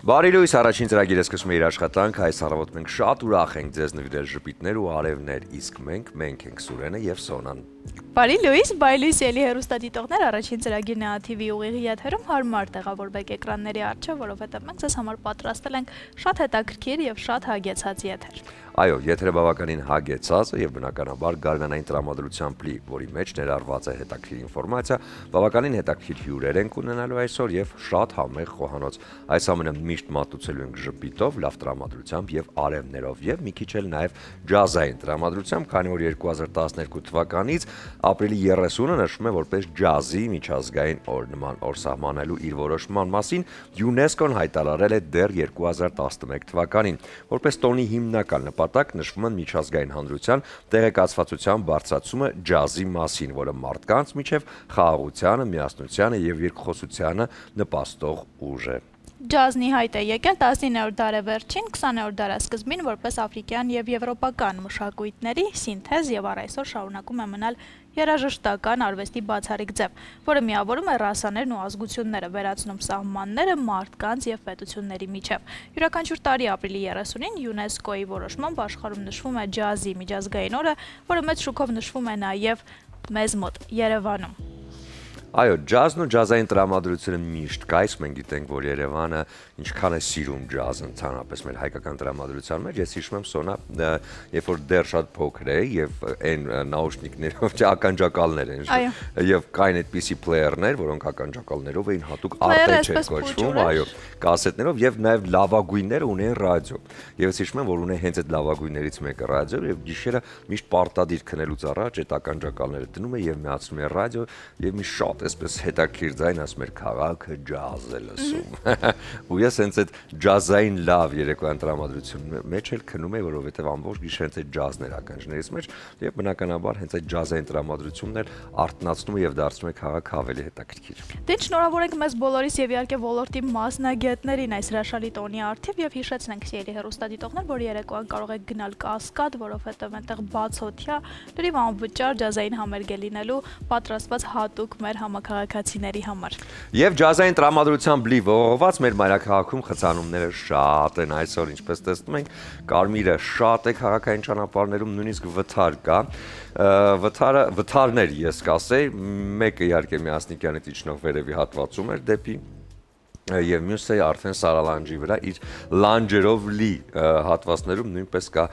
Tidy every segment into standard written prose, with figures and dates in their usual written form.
Բարի լույս, առաջին ծրագիրը սկսում է իր աշխատանք, այս առավոտ մենք շատ ուրախ ենք ձեզ նվիրել ժպիտներ ու արևներ, իսկ մենք ենք Սուրենը եւ Սոնան։ Բարի լույս ելի հեռուստադիտողներ, առաջին ծրագիրն է ATV ուղիղի եթերում, հարմար տեղավորվեք էկրանների առջև, որովհետեւ մենք ձեզ համար պատրաստել ենք շատ հետաքրքիր եւ շատ հագեցած եթեր։ Այո, եթերը բավականին հագեցած է եւ բնականաբար գարնանային տրամադրությամբ լի, որի մեջ ներառված է հետաքրքիր ինֆորմացիա, բավականին հետաքրքիր հյուրեր ենք ունենալու այսօր եւ շատ համեղ խոհանոց։ Այս ամենը միշտ մատուցելու ենք ժպիտով, լավ տրամադրությամբ եւ արևներով եւ մի քիչ էլ նաեւ ջազային տրամադրությամբ, քանի որ 2012 թվականից ապրիլի 30-ը նշվում է որպես ջազի միջազգային օր, նման օր սահմանելու իր որոշման մասին ՅՈՒՆԵՍԿՕ-ն հայտարարել է դեռ 2011 թվականին, որպես տոնի հիմնական նպատակ նշվում են միջազգային հանրության տեղեկացվածության բարձրացումը ջազի մասին, որը մարդկանց միջև խաղաղությանը, միասնությանը եւ երկխոսությանը նպաստող ուժ է։ Ջազն ի հայտ է եկել 19-րդ դարավերջին, 20-րդ դարասկզբին որպես աֆրիկյան եւ եվրոպական մշակույթների սինթեզ եւ առ այսօր շարունակում է մնալ երաժշտական արվեստի բացառիկ ձև, որը միավորում է ռասաներն ու ազգությունները, վերացնում սահմանները մարդկանց եւ պետությունների միջև։ Յուրաքանչյուր տարի ապրիլի 30-ին ՅՈՒՆԵՍԿՕ-ի որոշմամբ աշխարհում նշվում է ջազի միջազգային օրը, որը մեծ շուկով նշվում է նաեւ մեզ մոտ Երևանում։ Այո, ջազն ու ջազային տրամադրությունը միշտ կա, իսկ մենք գիտենք, որ Երևանը ինչքան է սիրում ջազը ընդհանրապես մեր հայկական տրամադրության մեջ, ես հիշում եմ Սոնա, երբ որ դեռ շատ փոքր էի եւ այն նաուշնիկներով ականջակալներ են, եւ կային այդպիսի պլեյերներ, որոնք ականջակալներով էին հատուկ արտեչ էր կոչվում, այո, կասետներով եւ նաեւ լավագույնները ունեին ռադիո։ Եվ ես հիշում եմ, որ ունեի հենց այդ լավագույններից մեկը ռադիո եւ գիշերը միշտ պարտադիր քնելուց առաջ այդ ականջակալները դնում էի եւ միացնում էի ռադիո եւ մի շատ այսպես հետաքրքիր ձայն ասում էր քաղաքը ջազ է լսում։ Ու ես հենց այդ ջազային լավ երեկոյան տրամադրության մեջ էլ քնում էի, որովհետև ամբողջ գիշեր հենց այդ ջազն էր ականջներից մեջ եւ բնականաբար հենց այդ ջազային տրամադրությունն էլ արտնացնում է եւ դարձնում է քաղաքը ավելի հետաքրքիր։ Դե շնորհավորենք մեզ բոլորիս եւ իհարկե ոլորտի մասնագետներին այս հրաշալի տոնի առթիվ եւ հիշեցնենք սիրելի հեռուստադիտողներ, որ երեկոյան կարող եք գնալ Կասկադ, որովհետեւ այնտեղ բացօթյա լրիվ անվճար ջազային համերգ է լինելու պատրաստված հատուկ մեր համակարգացիների համար։ Եվ ջազային տրամադրությամբ լի ողողված մեր մայրաքաղաքում խցանումները շատ են այսօր, ինչպես տեսնում ենք, կարմիրը շատ է քաղաքային ճանապարհներում, նույնիսկ վթար կա։ Վթարներ ես կասեի, մեկը իհարկե Միասնիկյանից իջնող վերևի հատվածում էր դեպի եւ մյուսը արդեն Սարալանջի վրա իր լանջերով լի հատվածներում նույնպես կա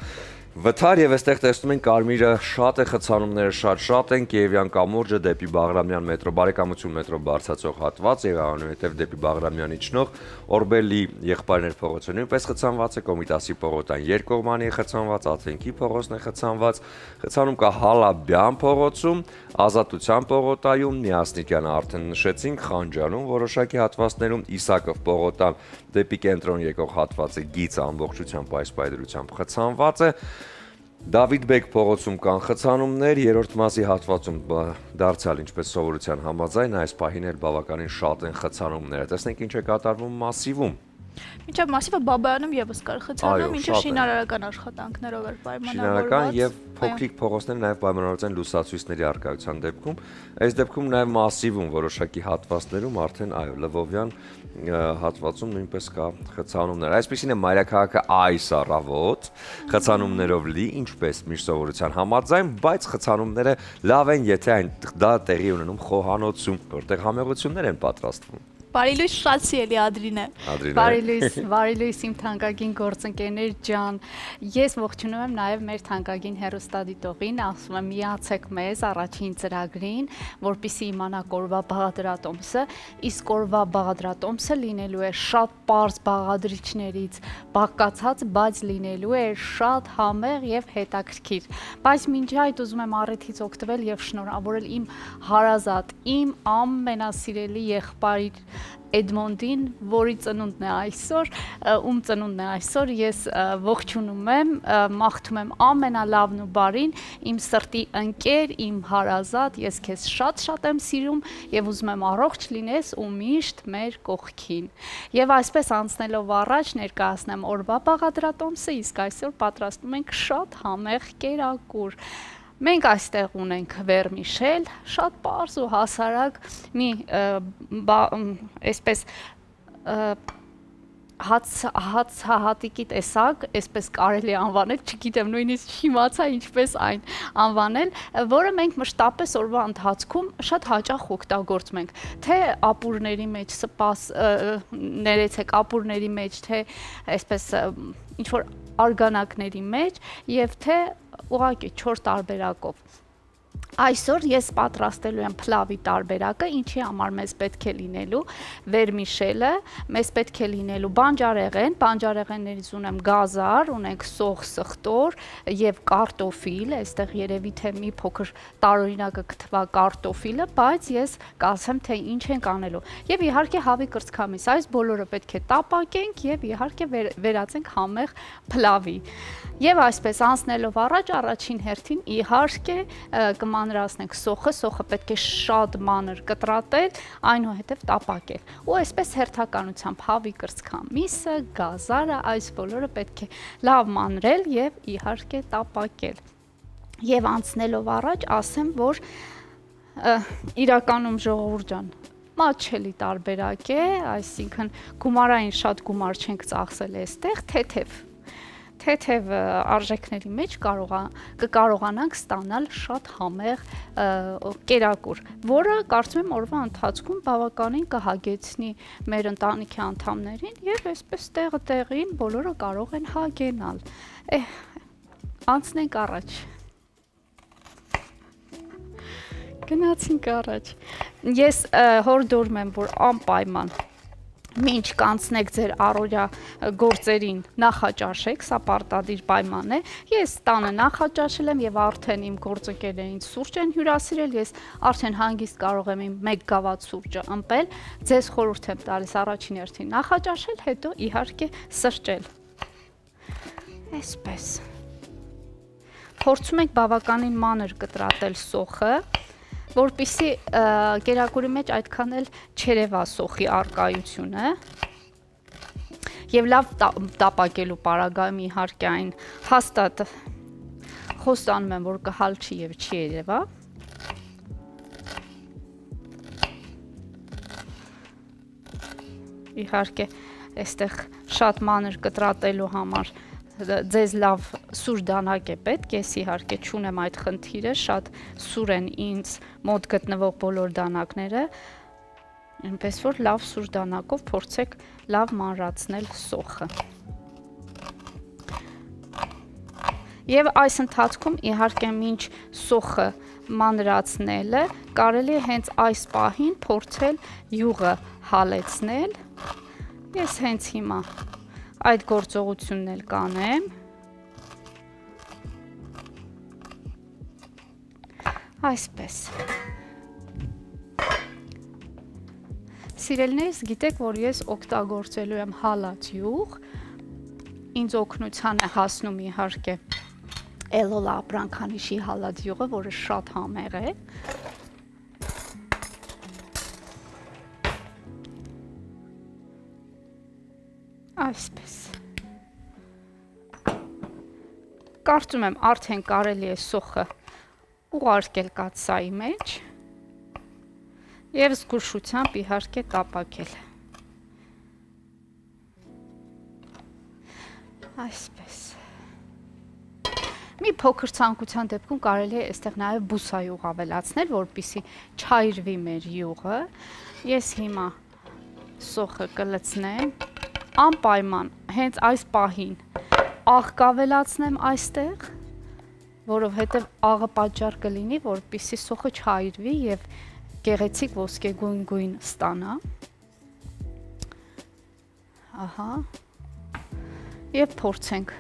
վթար եւ այստեղ տեսնում ենք կարմիրը շատ է, խցանումները շատ են, Կիևյան կամուրջը դեպի Բաղրամյան մետրո, բարեկամություն մետրո բարձրացող հատված եւ այնուհետեւ դեպի Բաղրամյան իջնող Օրբելի եղբայրներ փողոցը նույնպես խցանված է, Կոմիտասի փողոցան երկկողմանի է խցանված, Աթենքի փողոցն է խցանված, խցանում կա Հալաբյան փողոցում, Ազատության պողոտայում, Միասնիկյանը արդեն նշեցինք, Խանջանում որոշակի հատվածներում, Իսակով պողոտան դեպի կենտրոն եկող հատվածը գիծ ամբողջությամբ այս պայդրությամբ խցանված է։ Դավիթ Բեկ փողոցում կան խցանումներ, երրորդ մասի հատվածում դարձյալ ինչպես սովորության համաձայն այս պահին էլ բավականին շատ են խցանումները։ Տեսնենք ինչ է կատարվում Մասիվում։ Մինչև Մասիվը Բաբայանում եւս կար խցանում, ինչը շինարարական աշխատանքներով էր պայմանավորված։ Շինարարական եւ փոքրիկ փողոցները նաեւ պայմանավորված են լուսացույցների առկայության դեպքում։ Այս դեպքում նաեւ Մասիվում որոշակի հատվածներում արդեն այո, Լվովյան հատվածում նույնպես կա խցանումներ։ Այսպեսին է մայրաքաղաքը այս առավոտ խցանումներով լի, ինչպես միշտ սովորության համաձայն, բայց խցանումները լավ են, եթե դա տեղի ունենում խոհանոցում, որտեղ համեղություններ են պատրաստվում։ Բարի լույս, շատ սիրելի Ադրինե։ Բարի լույս իմ թանկագին գործընկերներ ջան։ Ես ողջունում եմ նաև մեր թանկագին հեռուստադիտողին, ասում եմ միացեք մեզ առաջին ծրագրին, որպեսզի իմանաք օրվա բաղադրատոմսը, իսկ օրվա բաղադրատոմսը լինելու է շատ պարզ բաղադրիչներից բաղկացած, բայց լինելու է շատ համեղ եւ հետաքրքիր։ Բայց մինչ այդ ուզում եմ առիթից օգտվել եւ շնորհավորել իմ հարազատ, իմ ամենասիրելի եղբայր Էդմոնդին, որի ծնունդն է այսօր, ում ծնունդն է այսօր, ես ողջունում եմ, մաղթում եմ ամենալավն ու բարին, իմ սրտի ընկեր, իմ հարազատ, ես քեզ շատ եմ սիրում եւ ուզում եմ առողջ լինես ու միշտ մեր կողքին։ Եւ այսպես անցնելով առաջ ներկայացնեմ օրվա բաղադրատոմսը, իսկ այսօր պատրաստում ենք շատ համեղ կերակուր։ Մենք այստեղ ունենք վերմիշել, շատ պարզ ու հասարակ մի այսպես հացահատիկի տեսակ, այսպես կարելի անվանել, չգիտեմ, նույնիսկ չիմացա ինչպես այն անվանել, որը մենք մշտապես օրվա ընթացքում շատ հաճախ օգտագործում ենք, թե ապուրների մեջ ներեցեք ապուրների մեջ, թե այսպես ինչ-որ արգանակների մեջ և թե ուղղակի 4 տարբերակով։ Այսօր ես պատրաստելու եմ փլավի տարբերակը, ինչի համար մեզ պետք է լինելու վերմիշելը, մեզ պետք է լինելու բանջարեղեն, բանջարեղեններից ունեմ գազար, ունենք սող սխտոր և կարտոֆիլ, այստեղ երևի թե մի փոքր տարօրինակը կթվա կարտոֆիլը, բայց ես կասեմ թե ինչ ենք անելու։ Եվ իհարկե հավի կրծքամիս, այս բոլորը պետք է տապակենք և իհարկե վերածենք համեղ փլավի։ Եվ այսպես անցնելով առաջ, առաջին հերթին իհարկե կմանրացնենք սոխը, սոխը պետք է շատ մանր կտրատել, այնուհետև տապակել։ Ու այսպես հերթականությամբ հավի կրծքամիսը, գազարը, այս բոլորը պետք է լավ մանրել և իհարկե տապակել։ Եվ անցնելով առաջ ասեմ, որ իրականում ժողովուրդ ջան, մատչելի տարբերակ է, այսինքն գումարային շատ գումար չենք ծախսել այստեղ, թեթև արժեքների մեջ կկարողանանք ստանալ շատ համեղ կերակուր, որը կարծում եմ օրվա ընթացքում բավականին կհագեցնի մեր ընտանիքի անդամներին և այսպես տեղը տեղին բոլորը կարող են հագենալ։ Անցնենք առաջ։ Գնացինք առաջ։ Ես հորդորում եմ, որ անպայման մինչ կանցնեք ձեր առօրյա գործերին նախաճաշեք, սա պարտադիր պայման է։ Ես տանը նախաճաշել եմ և արդեն իմ գործընկերներին սուրճ են հյուրասիրել, ես արդեն հանգիստ կարող եմ իմ 1 գավաթ սուրճը ըմպել, ձեզ խորհուրդ եմ տալիս առաջին հերթին նախաճաշել, հետո իհարկե սրճել։ Այսպես։ Փորձում ենք բավականին մանր կտրատել սոխը, որպեսզի կերակուրի մեջ այդքան էլ չերևա սոխի առկայությունը և լավ տապակելու պարագայում իհարկե այն հաստատ խոստանում եմ, որ կհալչի և չի երևա։ Իհարկե այստեղ շատ մանր կտրատելու համար ձեզ լավ սուր դանակ է պետք, ես իհարկե չունեմ այդ խնդիրը, շատ սուր են ինձ մոտ գտնվող բոլոր դանակները, այնպես որ լավ սուր դանակով փորձեք լավ մանրացնել սոխը։ Եվ այս ընթացքում իհարկե մինչ սոխը մանրացնելը, կարելի է հենց այս պահին փորձել յուղը հալեցնել, ես հենց հիմա այդ գործողությունն էլ կանեմ։ Այսպես։ Սիրելիներս, գիտեք, որ ես օգտագործելու եմ հալած յուղ, ինձ օգնության է հասնում իհարկե Էլոլա ապրանքանիշի հալած յուղը, որը շատ համեղ է։ Այսպես։ Կարծում եմ արդեն կարելի է սոխը ուղարկել կաթսայի մեջ և զգուշությամբ իհարկե տապակել։ Այսպես։ Մի փոքր ցանկության դեպքում կարելի է այստեղ նաև բուսայուղ ավելացնել, որպեսզի չայրվի մեր յուղը։ Ես հիմա սոխը կլցնեմ, անպայման հենց այս պահին աղ կավելացնեմ այստեղ, որովհետև աղը պատճառ կլինի, որպեսզի սոխը չայրվի և գեղեցիկ ոսկեգույն գույն ստանա։ Ահա։ Եվ փորձենք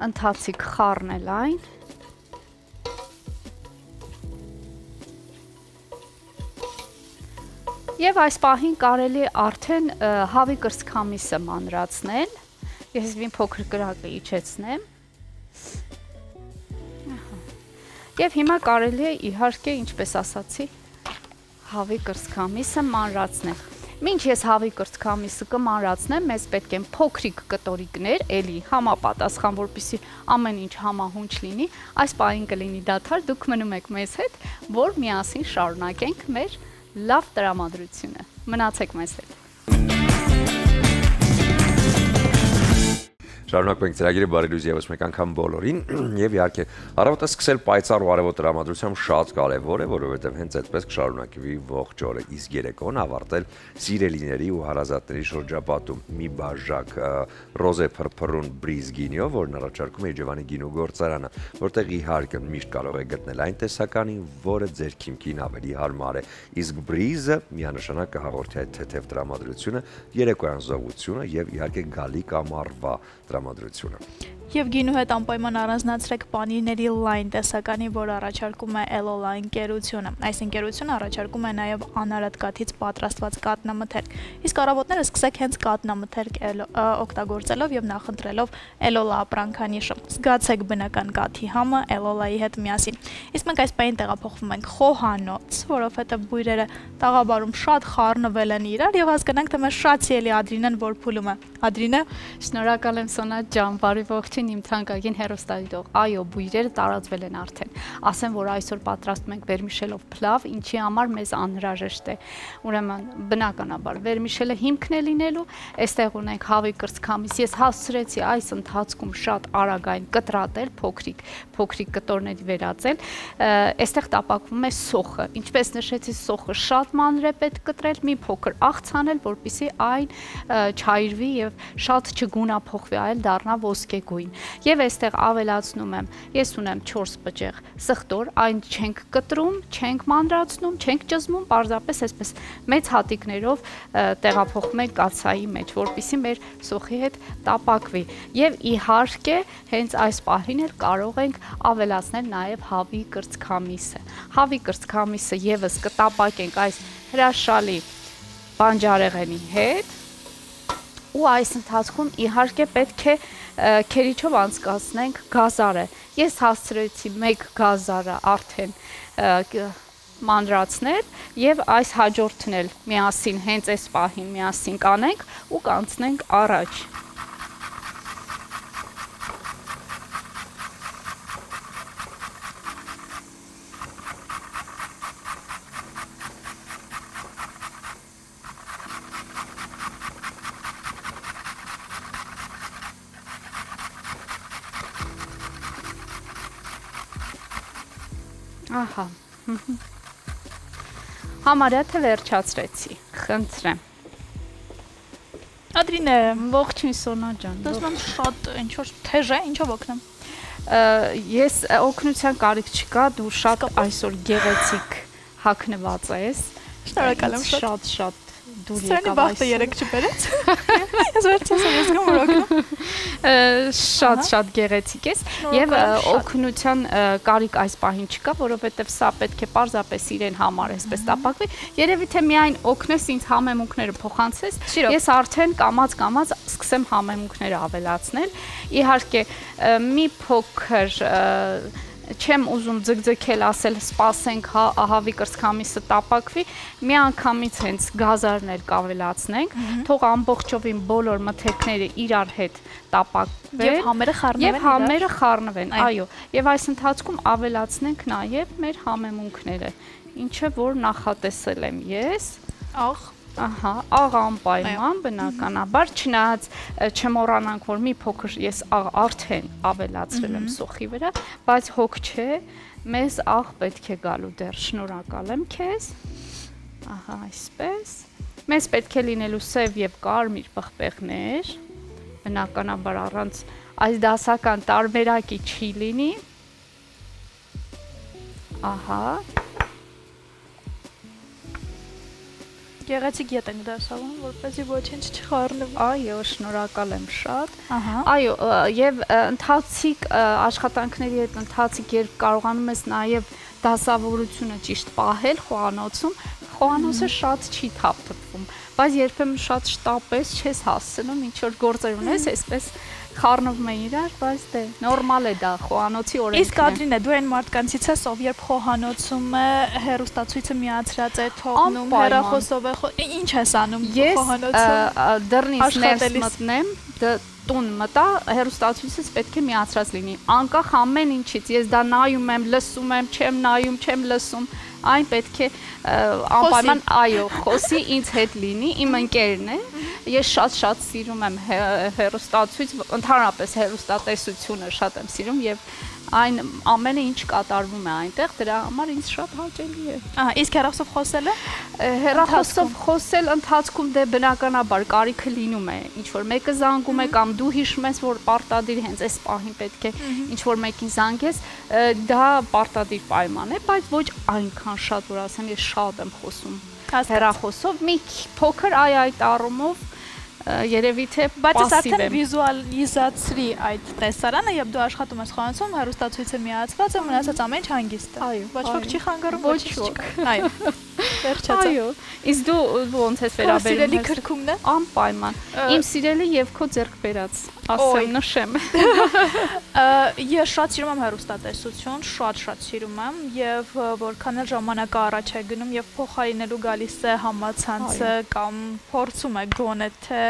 ընթացիկ խառնել այն։ Եվ այս պահին կարելի արդեն հավի կրծքամիսը մանրացնել, ես մի փոքր կրակը իջեցնեմ, և հիմա կարելի է իհարկե, ինչպես ասացի, հավի կրծքամիսը մանրացնել։ Մինչ ես հավի կրծքամիսը կմանրացնեմ, մեզ պետք են փոքրիկ կտորիկներ, էլի համապատասխան, որպեսզի ամեն ինչ համահունչ լինի, այս պահին կլինի դադար, դուք մնում եք մեզ հետ, որ միասին շարունակենք մեր լավ տրամադրությունը։ Մնացեք մեզ հետ։ Շարունակում ենք ծրագիրը բարի լույս եւս մեկ անգամ բոլորին եւ իհարկե առավոտը սկսել պայծառ ու արևոտ տրամադրությամբ շատ կարեւոր է, որովհետեւ հենց այդպես կշարունակվի ողջ օրը, իսկ երեկոն ավարտել սիրելիների ու հարազատների շրջապատում մի բաժակ ռոզե փրփռուն բրիզ գինիով, որն առաջարկում է Իջևանի գինու գործարանը, որտեղ իհարկե միշտ կարող եք գտնել այն տեսականին, որը ձեր քիմքին ավելի հարմար է, իսկ բրիզը միանշանակ կհաղորդի այդ թեթև տրամադրությունը, երեկոյան զողությունը եւ իհարկե գալիք ամառվա տրամադրությունը։ Եվ գինու հետ անպայման առանձնացրեք պանիրների լայն տեսականի, որ առաջարկում է Elola ընկերությունը։ Այս ընկերությունը առաջարկում է նաև անարատ կաթից պատրաստված կատնամթերք։ Իսկ առավոտները սկսեք հենց կատնամթերք օգտագործելով եւ նախընտրելով Elola ապրանքանիշը։ Զգացեք բնական կաթի համը Elola-ի հետ միասին։ Իսկ մենք այս պահին տեղափոխվում ենք խոհանոց, որովհետեւ բույրերը տաղաբարում շատ խառնվել են իրար եւ հասկանանք թե մեզ շատ սիրելի Ադրինեն որ փուլում է։ Ադրինե, շնորհակալ եմ Սոնա ջան, բարի ողջույն իմ թանկագին հեռուստադիտող։ Այո, բույրերը տարածվել են արդեն։ Ասեմ, որ այսօր պատրաստում ենք վերմիշելով փլավ, ինչի համար մեզ անհրաժեշտ է։ Ուրեմն, բնականաբար վերմիշելը հիմքն է լինելու, այստեղ ունենք հավի կրծքամիս։ Ես հասցրեցի այս ընթացքում շատ արագային կտրատել, փոքրիկ կտորների վերածել։ Այստեղ տապակվում է սոխը։ Ինչպես նշեցի, սոխը շատ մանր է պետք կտրել, մի փոքր աղց անել, որպեսզի այն չայրվի եւ շատ չգունափոխվի, այլ դառնա ոսկեգույն։ Եվ այստեղ ավելացնում եմ, ես ունեմ 4 բջեղ սխտոր, այն չենք կտրում, չենք մանրացնում, չենք ճզմում, պարզապես այսպես մեծ հատիկներով տեղափոխում ենք կաթսայի մեջ, որպեսզի մեր սոխի հետ տապակվի։ Եվ իհարկե, հենց այս պահին էլ կարող ենք ավելացնել նաև հավի կրծքամիսը։ Հավի կրծքամիսը եւս կտապակենք այս հրաշալի բանջարեղենի հետ։ Ու այս ընթացքում իհարկե պետք է քերիչով անցկացնենք գազարը։ Ես հասցրեցի 1 գազարը արդեն մանրացնել եւ այս հաջորդն էլ միասին հենց այս պահին միասին կանենք ու կանցնենք առաջ։ Ահա, համարյա թե վերջացրեցի, խնդրեմ։ Ադրինե, Ողջույն Սոնա ջան։ դասում շատ ինչ-որ թեժ է, ինչով օգնեմ։ Ես օգնության կարիք չկա, դու շատ այսօր գեղեցիկ հագնված ես։ Շնորհակալ եմ շատ։ Շատ դուր եկավ եկավ այս։ Սրանի երեք չբերեց։ Ես վերջացա ես գում օգնում։ Շատ գեղեցիկ ես եւ օգնության կարիք այս պահին չկա, որովհետեւ սա պետք է պարզապես իրեն համար այսպես տապակվի։ Երևի թե միայն օգնես ինձ համեմունքները փոխանցես, ես արդեն կամած սկսեմ համեմունքները ավելացնել։ Իհարկե մի փոքր չեմ ուզում ձգձգել ասել սպասենք հավի կրծքամիսը տապակվի, մի անգամից հենց գազարն էլ կավելացնենք, թող ամբողջովին բոլոր մթերքները իրար հետ տապակվեն եւ համերը խառնվեն։ Այո, եւ այս ընթացքում ավելացնենք նաեւ մեր համեմունքները, ինչը որ նախատեսել եմ ես։ Ահա, աղ անպայման բնականաբար, չնայած չմոռանանք, որ մի փոքր ես աղ արդեն ավելացրել եմ սոխի վրա, բայց հոգ չէ, մեզ աղ պետք է գալու դեռ, շնորհակալ եմ քեզ։ Ահա, այսպես։ Մեզ պետք է լինելու սև եւ կարմիր պղպեղներ, բնականաբար առանց այս դասական տարբերակի չի լինի։ Ահա։ Գեղեցիկ ետ ենք դասավում, որպեսզի ոչինչ չխառնվի։ Այո, շնորհակալ եմ շատ։ Այո, եւ ընթացիկ աշխատանքների հետ ընթացիկ երբ կարողանում ես նաեւ դասավորությունը ճիշտ պահել խոհանոցում, խոհանոցը շատ չի թափթփվում, բայց երբեմն շատ շտապես չես հասցնում, ինչ որ գործեր ունես, այսպես խառնվում է իրար, բայց դե նորմալ է դա խոհանոցի օրենքն է։ Իսկ Ադրինե, դու այն մարդկանցից ես, ով երբ խոհանոցում է հեռուստացույցը միացրած է թողնում, հեռախոսով է, ինչ ես անում խոհանոցում։ Ես դռնից ներս մտնեմ, տուն մտա, հեռուստացույցս պետք է միացրած լինի։ Անկախ ամեն ինչից, ես դա նայում եմ, լսում եմ, չեմ նայում, չեմ լսում, այն պետք է անպայման այո, խոսի ինձ հետ լինի, իմ ընկերն է, Ես շատ սիրում եմ հեռուստացույց, ընդհանրապես հեռուստատեսությունը շատ եմ սիրում եւ այն ամենը ինչ կատարվում է այնտեղ, դրա համար ինձ շատ հաճելի է։ Իսկ հեռախոսով խոսելը։ Հեռախոսով խոսել ընթացքում դե բնականաբար կարիքը լինում է, ինչ որ մեկը զանգում է կամ դու հիշում ես, որ պարտադիր հենց այս պահին պետք է ինչ որ մեկին զանգես, դա պարտադիր պայման է, բայց ոչ այնքան շատ, որ ասեմ, ես շատ եմ խոսում հեռախոսով, մի փոքր այդ առումով երևի թե բայց արդեն վիզուալիզացրի այդ տեսարանը, երբ դու աշխատում ես խանութում, հեռուստացույցը միացված է, մնացած ամեն ինչ հանգիստ է։ Ոչ ոք չի խանգարում, ոչ ոք։ Այո։ Վերջացա։ Այո։ Իսկ դու ոնց ես վերաբերում։ Սիրելի քրքումն է։ Անպայման։ Իմ սիրելի եւ քո ձեռք բերած, ասեմ, նշեմ։ Ես շատ սիրում եմ հեռուստատեսություն, շատ սիրում եմ եւ որքան էլ ժամանակը առաջ է գնում եւ փոխարինելու գալիս է համացանցը կամ փորձում է գոնե թե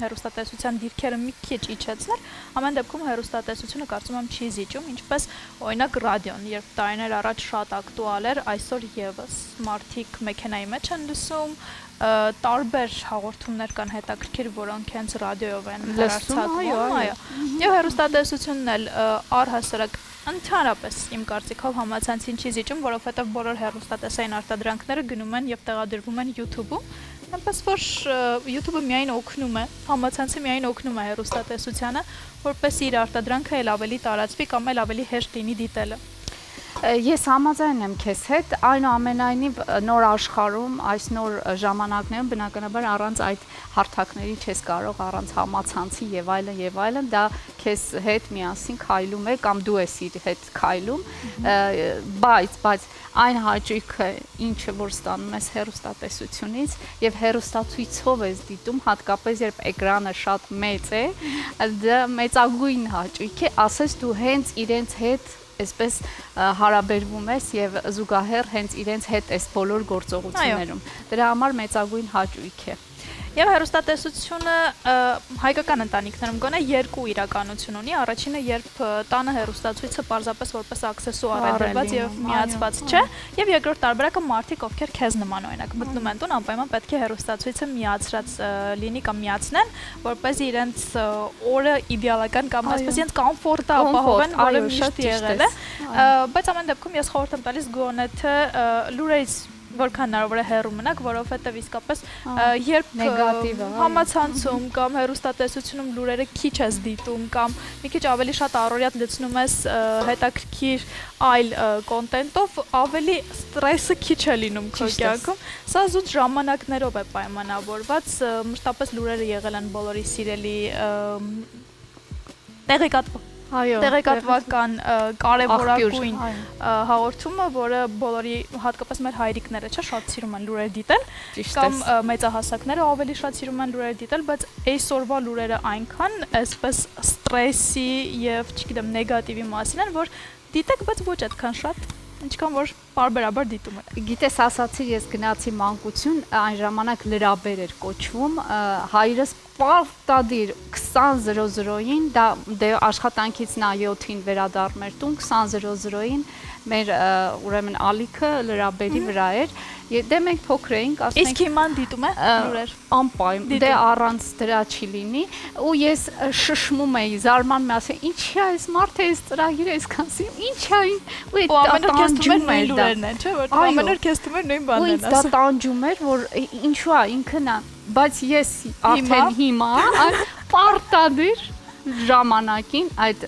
հեռուստատեսության դիրքերը մի քիչ իջեցնել, ամեն դեպքում հեռուստատեսությունը կարծում եմ չի զիջում, ինչպես օրինակ ռադիոն, երբ տարիներ առաջ շատ ակտուալ էր, այսօր եւս մարդիկ մեքենայի մեջ են լսում, տարբեր հաղորդումներ կան հետաքրքիր, որոնք հենց ռադիոյով են հեռարձակվում, այո։ Եվ հեռուստատեսությունն էլ առհասարակ ընդհանրապես իմ կարծիքով համացանցին չի զիջում, որովհետև բոլոր հեռուստատեսային արտադրանքները գնում են եւ տեղադրվում են YouTube-ում, այնպես որ YouTube-ը միայն օգնում է, համացանցը միայն օգնում է հեռուստատեսությանը, որպեսզի իր արտադրանքը էլ ավելի տարածվի կամ էլ ավելի հեշտ լինի դիտելը։ Ես համաձայն եմ քեզ հետ, այնուամենայնիվ նոր աշխարհում, այս նոր ժամանակներում բնականաբար առանց այդ հարթակների չես կարող, առանց համացանցի եւ այլն, դա քեզ հետ միասին քայլում է կամ դու ես իր հետ քայլում, բայց այն հաճույքը, ինչը որ ստանում ես հեռուստատեսությունից եւ հեռուստացույցով ես դիտում, հատկապես երբ էկրանը շատ մեծ է, դա մեծագույն հաճույք է, ասես դու հենց իրենց հետ այսպես հարաբերվում ես եւ զուգահեռ հենց իրենց հետ այս բոլոր գործողություններում։ Դրա համար մեծագույն հաճույք է։ Եվ հեռուստատեսությունը հայկական ընտանիքներում գոնե երկու իրականություն ունի։ Առաջինը, երբ տանը հեռուստացույցը պարզապես որպես աքսեսուար է դրված եւ միացված չէ, եւ երկրորդ տարբերակը մարդիկ, ովքեր քեզ նման օրինակ մտնում են տուն, անպայման պետք է հեռուստացույցը միացրած լինի կամ միացնեն, որպեսզի իրենց օրը իդեալական կամ ասես իրենց կոմֆորտը ապահովեն, որը միշտ եղել է։ Բայց ամեն դեպքում ես խորհուրդ եմ տալիս գոնե թե լուրերից որքան հնարավոր է հեռու մնաք, որովհետև իսկապես երբ համացանցում կամ հեռուստատեսությունում լուրերը քիչ ես դիտում կամ մի քիչ ավելի շատ առօրյադ լցնում ես հետաքրքիր այլ կոնտենտով, ավելի ստրեսը քիչ է լինում քո կյանքում։ Սա զուտ ժամանակներով է պայմանավորված, մշտապես լուրերը եղել են բոլորի սիրելի տեղեկատվական կարևորագույն հաղորդումը, որը բոլորի, հատկապես մեր հայրիկները շատ սիրում են լուրեր դիտել, կամ մեծահասակները ավելի շատ սիրում են լուրեր դիտել, բայց այսօրվա լուրերը այնքան այսպես ստրեսի եւ, չգիտեմ, նեգատիվի մասին են, որ դիտեք, բայց ոչ այդքան շատ, ինչքան որ պարբերաբար դիտում եք։ Գիտես, ասացի, ես գնացի մանկություն, այն ժամանակ լրաբեր էր կոչվում, հայրս պարտադիր 20:00-ին, դա աշխատանքից նա 7-ին վերադառնում էր տուն, 20:00-ին մեր ուրեմն ալիքը լրաբերի վրա էր, դե մենք փոքր էինք, ասենք։ Իսկ հիմա դիտում է լուրեր։ Անպայման, դե առանց դրա չի լինի, ու ես շշմում էի, զարմանում եմ, ասել, ինչի է այս մարդը, այս ծրագիրը այսքան սիրում, ի՞նչ է այն, ու ամեն օր քեզ թվում էր նույն լուրերն են, չէ՞, որ ամեն օր քեզ թվում էր նույն բանն են, ասում։ Ու դա տանջում էր, որ ինչու է ինքն է, բայց ես արդեն հիմա պարտադիր ժամանակին, այդ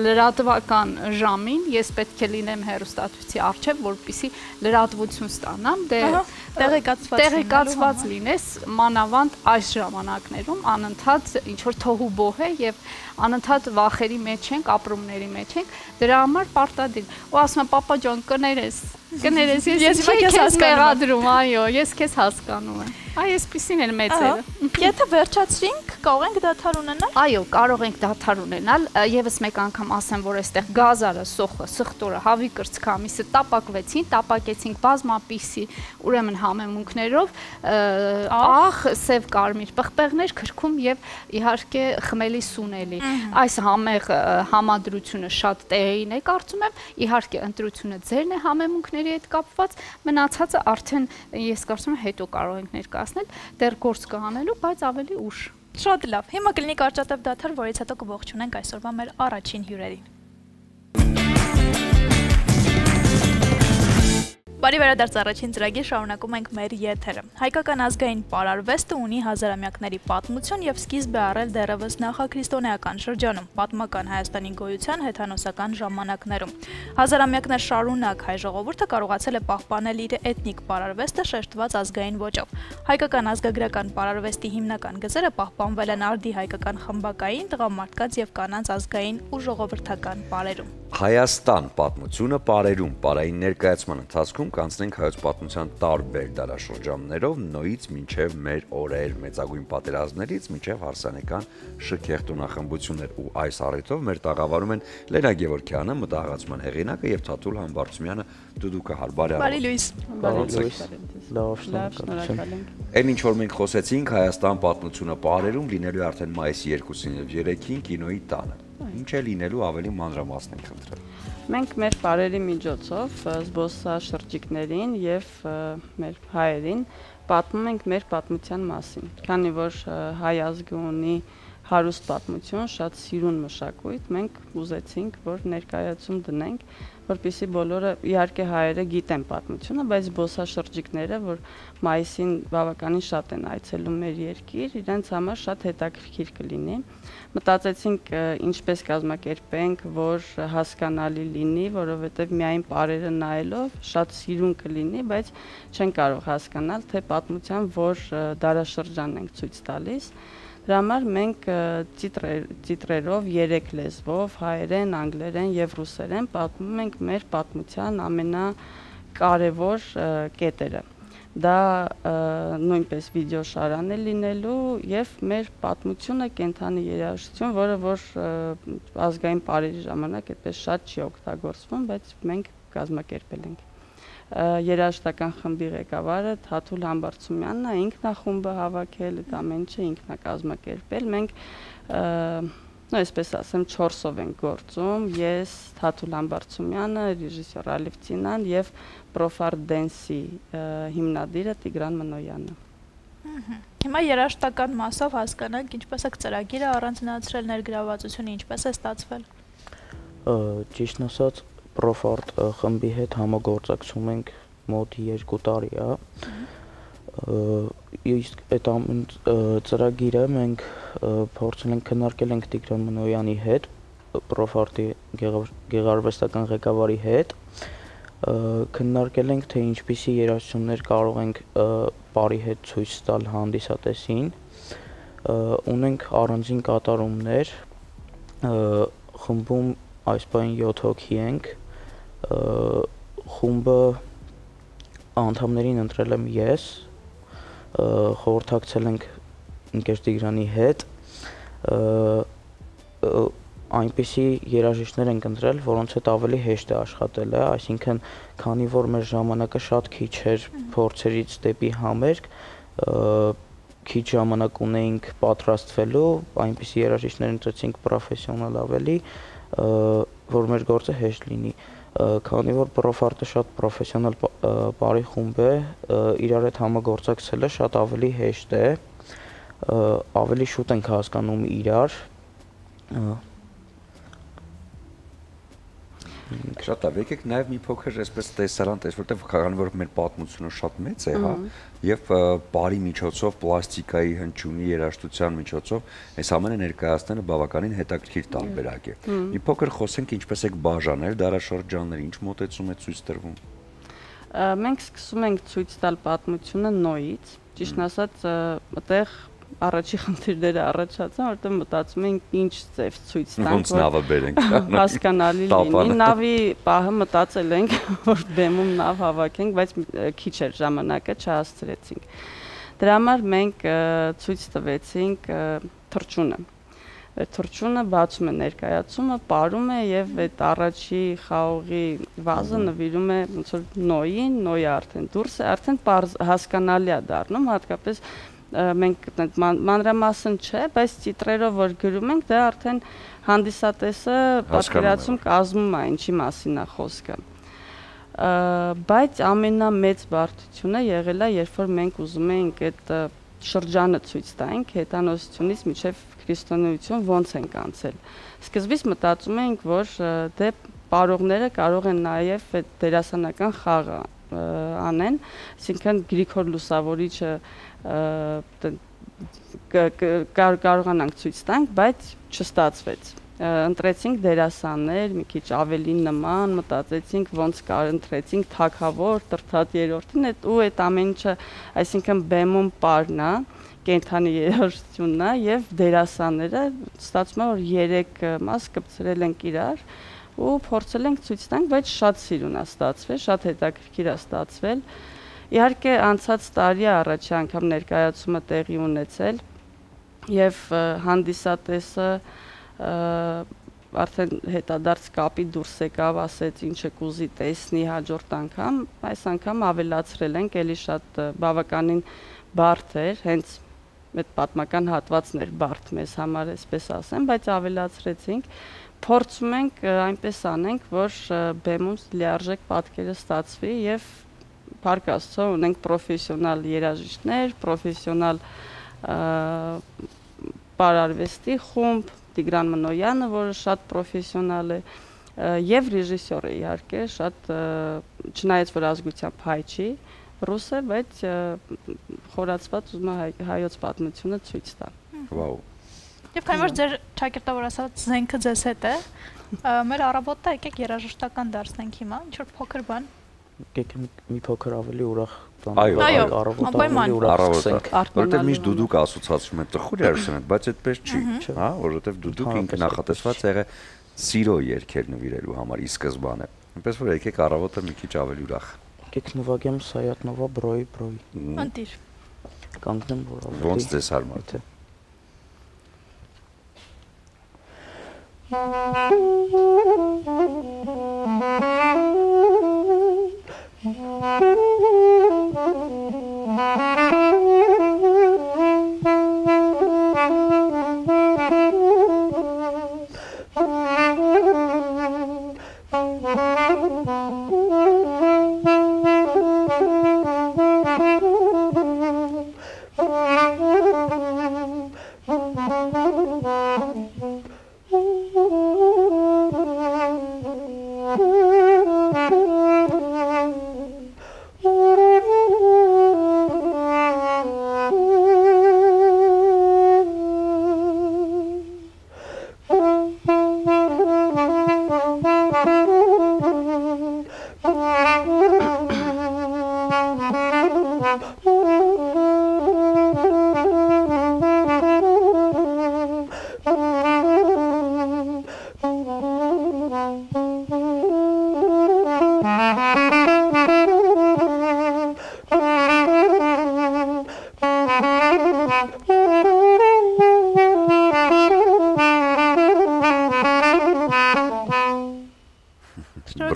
լրատվական ժամին ես պետք է լինեմ հեռուստացույցի առջև, որպեսզի լրատվություն ստանամ, տեղեկացված լինես, մանավանդ այս ժամանակներում անընդհատ ինչ որ թոհուբոհ է եւ անընդհատ վախերի մեջ ենք, ապրումների մեջ ենք, դրա համար պարտադիր։ Ու ասում եմ, պապա ջան, կներես, ես քեզ մեղադրում, այո, ես քեզ հասկանում եմ։ Այ այսպեսին էլ մեծերը։ Եթե վերջացրինք, կարող ենք դադար ունենալ։ Այո, կարող ենք դադար ունենալ։ Եվս մեկ անգամ ասեմ, որ այստեղ գազարը, սոխը, սխտորը, հավի կրծքամիսը տապակեցինք բազմապիսի, ուրեմն համեմունքներով, աղ, սև կարմիր պղպեղներ, քրքում եւ իհարկե խմելի սունելի։ Այս համեղ համադրությունը շատ տեղին է, կարծում եմ, իհարկե ընտրությունը ձերն է համեմունքների հետ կապված, մնացածը արդեն ես կարծում եմ հետո կարող ենք ներկայացնել։ հասնել, դեռ գործ կանելու, բայց ավելի ուշ։ Շատ լավ։ Հիմա կլինի կարճատև դադար, որից հետո կողջունենք այսօրվա մեր առաջին հյուրերին։ Բարի վերադարձ առաջին ծրագիր, շարունակում ենք մեր եթերը։ Հայկական ազգային պարարվեստը ունի հազարամյակների պատմություն եւ սկիզբ է առել դեռևս նախաքրիստոնեական շրջանում, պատմական Հայաստանի գոյության հեթանոսական ժամանակներում։ Հազարամյակներ շարունակ հայ ժողովուրդը կարողացել է պահպանել իր էթնիկ պարարվեստը շեշտված ազգային ոճով։ Հայկական ազգագրական պարարվեստի հիմնական գծերը պահպանվել են արդի հայկական խմբակային, տղամարդկանց եւ կանանց ազգային ու ժողովրդական պարերում։ Հայաստան պատմությունը պարերում, պարային ներկայացման ընթացքում կանցնենք հայոց պատմության տարբեր դարաշրջաններով, նոյից մինչև մեր օրեր, մեծագույն պատերազմներից մինչև հարսանեկան շքեղտոնախմբություններ ու այս առիթով մեր տաղավարում են Լենա Գևորգյանը, մտահղացման հեղինակը եւ Թաթուլ Համբարձումյանը, Դուդուկը հարբարյա։ Բարի լույս։ Լավ, շնորհակալ ենք։ Այն ինչ որ մենք խոսեցինք Հայաստան պատմությունը պարերում լինելու արդեն մայիսի 2-ին եւ 3-ին կինոյի տանը։ Ինչ է լինելու ավելի մանրամասն ենք խնդրել։ Մենք մեր պարերի միջոցով զբոսաշրջիկներին եւ մեր հայերին պատմում ենք մեր պատմության մասին, քանի որ հայ ազգը ունի հարուստ պատմություն, շատ սիրուն մշակույթ, մենք ուզեցինք, որ ներկայացում դնենք, որպեսզի բոլորը իհարկե հայերը գիտեն պատմությունը, բայց զբոսաշրջիկները, որ մայիսին բավականին շատ են այցելում մեր երկիր, իրենց համար շատ հետաքրքիր կլինի։ Մտածեցինք ինչպես կազմակերպենք, որ հասկանալի լինի, որովհետև միայն պարերը նայելով շատ սիրուն կլինի, բայց չեն կարող հասկանալ, թե պատմության որ դարաշրջան ենք ցույց տալիս։ Դրա համար մենք տիտրերով 3 լեզվով, հայերեն, անգլերեն եւ ռուսերեն պատմում ենք մեր պատմության ամենակարևոր կետերը։ Դա նույնպես վիդեոշարան է լինելու եւ մեր պատմությունը կենթանի երաժշտություն, որը որ ազգային պարերի ժամանակ այդպես շատ չի օգտագործվում, բայց մենք կազմակերպել ենք։ Երաժշտական խմբի ղեկավարը Թաթուլ Համբարձումյանն է, ինքն է խումբը հավաքել, այդ ամենը ինքն է կազմակերպել։ Մենք այսպես ասեմ 4-ով ենք գործում, ես, Թաթուլ Համբարձումյանը, ռեժիսոր Ալիվցինան եւ Profart Dance-ի հիմնադիրը Տիգրան Մնոյանը։ Հիմա երաժշտական մասով հասկանանք ինչպես է ծրագիրը առանձնացրել ներգրավվածությունը, ինչպես է ստացվել։ Ճիշտ ասած Profart խմբի հետ համագործակցում ենք մոտ 2 տարի է։ Իսկ այդ ամեն ծրագիրը մենք փորձել ենք քննարկել ենք Տիգրան Մնոյանի հետ, Profart-ի գեղարվեստական ղեկավարի հետ, քննարկել ենք թե ինչպիսի երաժշտություններ կարող ենք պարի հետ ցույց տալ հանդիսատեսին։ Ունենք առանձին կատարումներ, խմբում այս պահին 7 հոգի ենք, խումբը անդամներին ընտրել եմ ես, խորհրդակցել ենք ընկեր Տիգրանի հետ, այնպիսի երաժիշտներ ենք ընտրել, որոնց հետ ավելի հեշտ է աշխատելը, այսինքն քանի որ մեր ժամանակը շատ քիչ էր փորձերից դեպի համերգ, քիչ ժամանակ ունեինք պատրաստվելու, այնպիսի երաժիշտներ ընտրեցինք պրոֆեսիոնալ ավելի, որ մեր գործը հեշտ լինի, քանի որ Profart-ը շատ պրոֆեսիոնալ պարի խումբ է, իրար հետ համագործակցելը շատ ավելի հեշտ է, ավելի շուտ ենք հասկանում իրար։ Շատ լավ, եկեք նաև մի փոքր այսպես տեսարան տես, որտեղ քանի որ մեր պատմությունը շատ մեծ է, հա, եւ բարի միջոցով, պլաստիկայի հնչյունի երաժշտության միջոցով այս ամենը ներկայացնելը բավականին հետաքրքիր տարբերակ է։ Մի փոքր խոսենք ինչպես եք բաժանել դարաշրջաններ, ինչ մոտեցում է ցույց տրվում։ Մենք սկսում ենք ցույց տալ պատմությունը նոյից, ճիշտ ասած, այդտեղ առաջի խնդիրները առաջացան, որտեղ մտածում ենք ինչ ձև ցույց տանք, ոնց նավը բերենք, հասկանալի լինի։ Նավի պահը մտածել ենք, որ բեմում նավ հավաքենք, բայց քիչ էր ժամանակը, չհասցրեցինք։ Դրա համար մենք ցույց տվեցինք թռչունը։ Այդ թռչունը բացում է ներկայացումը, պարում է եւ այդ առաջի խաղողի վազը նվիրում է ոնց որ նոյին, նոյը արդեն դուրս է, արդեն հասկանալի է դառնում, հատկապես մենք մանրամասն չէ, բայց տիտրերով որ գրում ենք, դա արդեն հանդիսատեսը պատկերացում կազմում է ինչի մասին է խոսքը։ բայց ամենամեծ բարդությունը եղել է, երբ որ մենք ուզում էինք այդ շրջանը ցույց տանք հեթանոսությունից մինչև քրիստոնեություն ոնց ենք անցել։ Սկզբից մտածում էինք, որ դե պարողները կարող են նաև այդ դերասանական խաղը անեն, այսինքն Գրիգոր Լուսավորիչը կարողանանք ցույց տանք, բայց չստացվեց։ Ընտրեցինք դերասաններ, մի քիչ ավելի նման, մտածեցինք ոնց ընտրեցինք թագավոր, տրթած երրորդին, ու այդ ամեն ինչը, այսինքն բեմում պարն է, կենթանի երաժշտությունն է եւ դերասանները, ստացվում է որ 3 մաս կպցրել ենք իրար ու փորձել ենք ցույց տանք, բայց շատ սիրուն է ստացվել, շատ հետաքրքիր է ստացվել։ Իհարկե անցած տարի առաջի անգամ ներկայացումը տեղի ունեցել եւ հանդիսատեսը արդեն հետադարձ կապի դուրս եկավ, ասեց ինչը կուզի տեսնի հաջորդ անգամ, այս անգամ ավելացրել ենք, էլի շատ բավականին բարդ էր, հենց այդ պատմական հատվածն էր բարդ մեզ համար, այսպես ասեմ, բայց ավելացրեցինք, փորձում ենք այնպես անենք, որ բեմում լիարժեք պատկերը ստացվի եւ փառք Աստծո ունենք պրոֆեսիոնալ երաժիշտներ, պրոֆեսիոնալ պարարվեստի խումբ, Տիգրան Մնոյանը, որը շատ պրոֆեսիոնալ է, եւ ռեժիսորը իհարկե շատ չնայած որ ազգությամբ հայ չի, ռուս է, բայց խորացված ուզում է հայոց պատմությունը ցույց տա։ Վաու։ Եվ քանի որ ձեր ճակերտավոր ասած զենքը ձեզ հետ է, մեր առավոտը եկեք երաժշտական դարձնենք հիմա, ինչ որ փոքր բան։ Եկեք մի փոքր ավելի ուրախ Այո, առավոտը ավելի ուրախ սկսենք։ Որովհետև միշտ դուդուկ ասոցացվում է տխուր երուսն է, բայց այդպես չի, հա, որովհետև դուդուկ ինքը նախատեսված եղե սիրո երգեր նվիրելու համար ի սկզբանե։ Այնպես որ եկեք առավոտը մի քիչ ավելի ուրախ։ Եկեք նվագեմ Սայատնովա բրոյ։ Ընտիր։ Կանգնեմ որ ավելի։ Ոնց ձեզ հարմար է։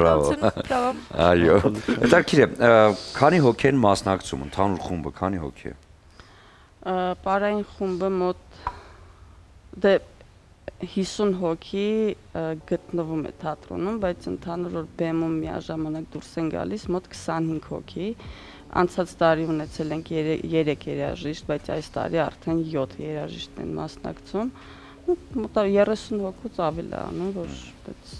Բրավո։ Այո։ Հետաքրքիր է, քանի հոգի են մասնակցում, ընդհանուր խումբը քանի հոգի է։ Պարային խումբը մոտ դե 50 հոգի գտնվում է թատրոնում, բայց ընդհանուր որ բեմում միաժամանակ դուրս են գալիս մոտ 25 հոգի։ Անցած տարի ունեցել ենք 3 երաժիշտ, բայց այս տարի արդեն 7 երաժիշտ են մասնակցում։ Մոտ 30 հոգուց ավել է անում, որ այդպես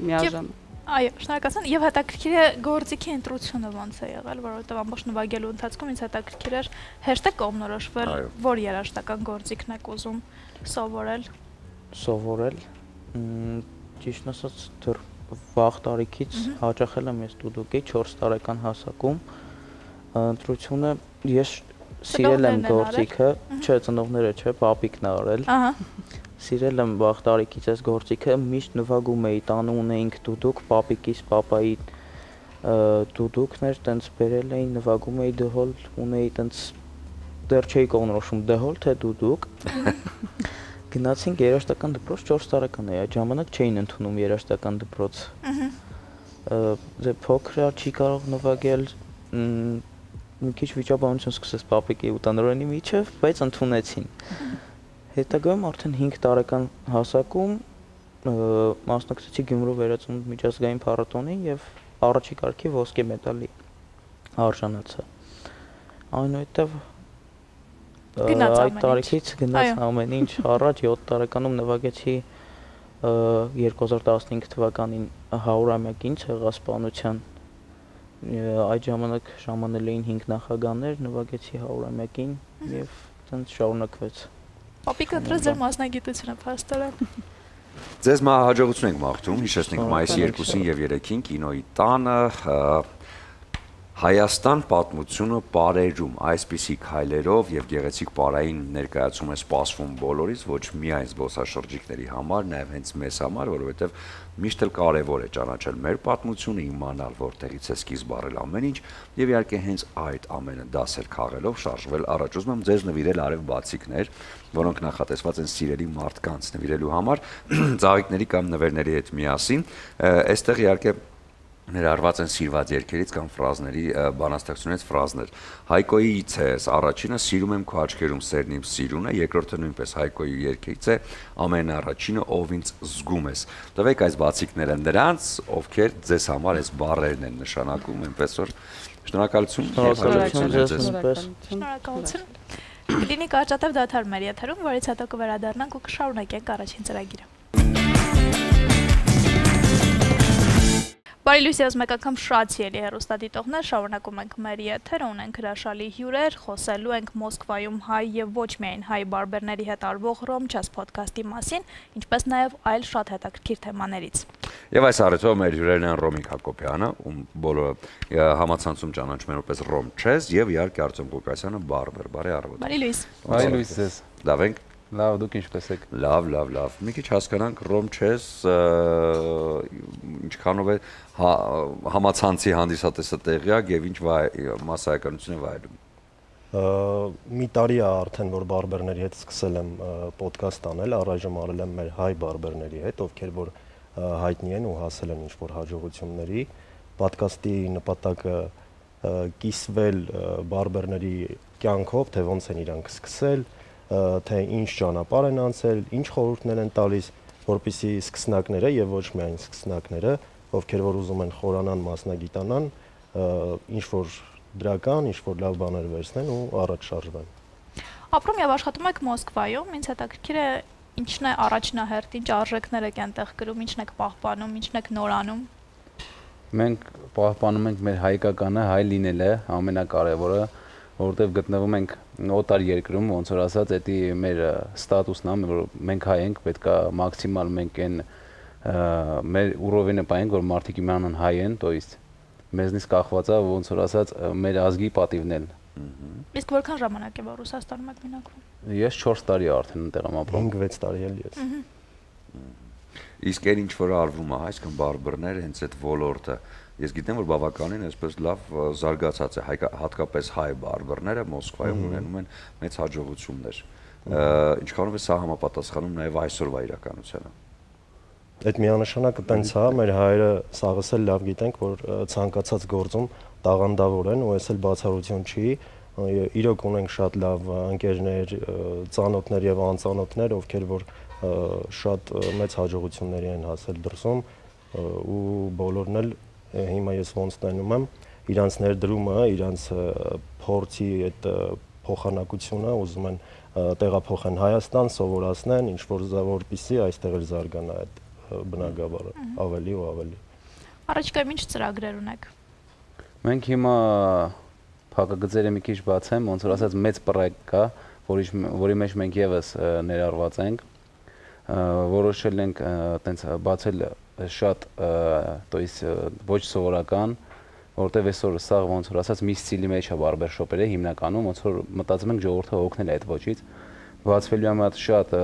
միաժամանակ Այո, շնորհակալություն։ Եվ հետաքրքիր է գործիքի ընտրությունը ոնց է եղել, որովհետև ամբողջ նվագելու ընթացքում ինձ հետաքրքիր էր հեշտ է կողմնորոշվել, որ երաժշտական գործիքն եք ուզում սովորել։ Սովորել, ճիշտ ասած, դեռ վաղ տարիքից հաճախել եմ ես դուդուկի 4 տարեկան հասակում։ Ընտրությունը ես սիրել եմ գործիքը, չէ, ծնողները չէ, պապիկն է արել։ Ահա։ Սիրել եմ վաղ տարիքից այս գործիքը, միշտ նվագում էի, տանը ունեինք դուդուկ, պապիկիս, պապայի դուդուկն էր, տենց բերել էին, նվագում էի դհոլ, ունեի տենց դեռ չէի կողմնորոշում դհոլ, թե դուդուկ։ Գնացինք երաժշտական դպրոց 4 տարեկան էի, այդ ժամանակ չէին ընդունում երաժշտական դպրոց։ Դե փոքր չի կարող նվագել, մի քիչ վիճաբանություն սկսեց պապիկի ու տնօրենի միջև, բայց ընդունեցին։ Հետագայում արդեն 5 տարեկան հասակում մասնակցեցի Գյումրու վերածնունդ միջազգային փառատոնին եւ առաջի կարգի ոսկե մեդալի արժանացա։ Այնուհետև այդ տարիքից գնաց ամեն ինչ առաջ 7 տարեկանում նվագեցի 2015 թվականին 100-ամյակին ցեղասպանության այդ ժամանակ ժամանել էին 5 նախագահներ, նվագեցի 100-ամյակին եւ այդպես շարունակվեց։ Պապիկը դրեց ձեր մասնագիտությունը փաստորեն։ Ձեզ հաջողություն ենք մաղթում, հիշեցնենք մայիսի 2-ին եւ 3-ին կինոյի տանը Հայաստան պատմությունը պարերում այսպիսի քայլերով եւ գեղեցիկ պարային ներկայացում է սպասվում բոլորից, ոչ միայն զբոսաշրջիկների համար, նաեւ հենց մեզ համար, որովհետեւ միշտ էլ կարեւոր է ճանաչել մեր պատմությունը, իմանալ որտեղից է սկիզբ առել ամեն ինչ եւ իհարկե հենց այդ ամենը դասեր քաղելով շարժվել առաջ։ Ուզում եմ ձեզ նվիրել արև բացիկներ, որոնք նախատեսված են սիրելի մարդկանց նվիրելու համար, ծաղիկների կամ նվերների հետ միասին։ Այստեղ իհարկե ներառված են սիրված երգերից կամ ֆրազների բանաստեղծությունից ֆրազներ։ Հայկոյից է առաջինը սիրում եմ քո աչքերում սերն իմ սիրուն է, երկրորդը նույնպես Հայկոյի երգից է ամենաառաջինը ով ինձ զգում ես։ Տվեք այս բացիկները նրանց, ովքեր ձեզ համար այս բառերն են նշանակում, այնպես որ շնորհակալություն ձեզ։ Շնորհակալություն։ Կլինի կարճատև դադար մեր եթերում, որից հետո կվերադառնանք ու կշարունակենք առաջին ծրագիրը։ Բարի լույս եւս մեկ անգամ շատ սիրելի հեռուստադիտողներ, շարունակում ենք մեր եթերը, ունենք հրաշալի հյուրեր, խոսելու ենք Մոսկվայում հայ եւ ոչ միայն հայ բարբերների հետ արվող Ռոմչաս ոդքասթի մասին, ինչպես նաեւ այլ շատ հետաքրքիր թեմաներից։ Եվ այս առիթով մեր հյուրերն են Ռոմիկ Հակոբյանը, ում բոլորը համացանցում ճանաչում են որպես Ռոմչես, եւ իհարկե Արտեմ Ղուկասյանը բարբեր։ Բարի առավոտ։ Բարի լույս։ Բարի լույս ձեզ։ Լավ ենք։ Լավ, դուք ինչպես եք։ Լավ։ Մի քիչ հասկանանք Ռոմչես ինչքանով է համացանցի հանդիսատեսը տեղյակ եւ ինչ մասսայականություն է վայելում։ Մի տարի է արդեն որ բարբերների հետ սկսել եմ ոդքասթ անել, առայժմ արել եմ մեր հայ բարբերների հետ, ովքեր որ հայտնի են ու հասել են ինչ-որ հաջողությունների։ Ոդքասթի նպատակը կիսվել բարբերների կյանքով, թե ոնց են իրանք սկսել, թե ինչ ճանապարհ են անցել, ինչ խորհուրդներ են տալիս, որպեսզի սկսնակները եւ ոչ միայն սկսնակները, ովքեր որ ուզում են խորանան, մասնագիտանան, ինչ որ դրական, ինչ որ լավ բաներ վերցնեն ու առաջ շարժվեն։ Ապրում եւ աշխատում եք Մոսկվայում, ինձ հետաքրքիր է ինչն է առաջնահերթ, ինչ արժեքներ եք այնտեղ գրում, ինչն եք պահպանում, ինչն եք նորանում։ Մենք պահպանում ենք մեր հայկականը, հայ լինելը, ամենակարևորը, որովհետև գտնվում ենք օտար երկրում, ոնց որ ասած, դա մեր ստատուսն է, որ մենք հայ ենք, պետքա մաքսիմալ մենք այն մեր ուռովենը պայենք, որ մարդիկ իմանան հայ են, то есть մեզնից կախված է, ոնց որ ասած, մեր ազգի պատիվն են։ Իսկ որքան ժամանակ է որ Ռուսաստանում եք մնակվում։ Ես 4 տարի արդեն ընտեղ եմ ապրում։ 5-6 տարի էլ ես։ Իսկ այն ինչ որ արվում է, այսքան բարբերներ հենց այդ ոլորտը Ես գիտեմ, որ բավականին այսպես լավ զարգացած է, հատկապես հայ բարբերները Մոսկվայում ունենում են մեծ հաջողություններ։ Ինչքանով է սա համապատասխանում նաև այսօրվա իրականությանը։ Այդ միանշանակը տենց է, մեր հայերը սաղս էլ լավ գիտենք, որ ցանկացած գործում տաղանդավոր են, ու այս էլ բացառություն չի։ Իրոք ունենք շատ լավ ընկերներ, ծանոթներ եւ անծանոթներ, ովքեր որ շատ մեծ հաջողությունների են հասել դրսում, ու բոլորն էլ հիմա ես ոնց տենում եմ իրանց ներդրումը, իրանց փորձի այդ փոխանակությունը ուզում են տեղափոխեն Հայաստան, սովորացնեն, ինչ որ որպեսզի այստեղ էլ զարգանա այդ բնակավարը ավելի ու ավելի։ Առաջիկայում ինչ ծրագրեր ունեք։ Մենք հիմա փակագծերը մի քիչ բացեմ, ոնց որ ասած մեծ պրոյեկտ կա, որի մեջ մենք եւս ներառված ենք, որոշել ենք տենց բացել շատ, то есть ոչ սովորական, որտեղ այսօր սա ոնց որ ասած մի ստիլի մեջ է բարբերշոպերը հիմնականում, ոնց որ մտածում ենք ժողովուրդը օգնել այդ ոչից, բացվելու է մի շատ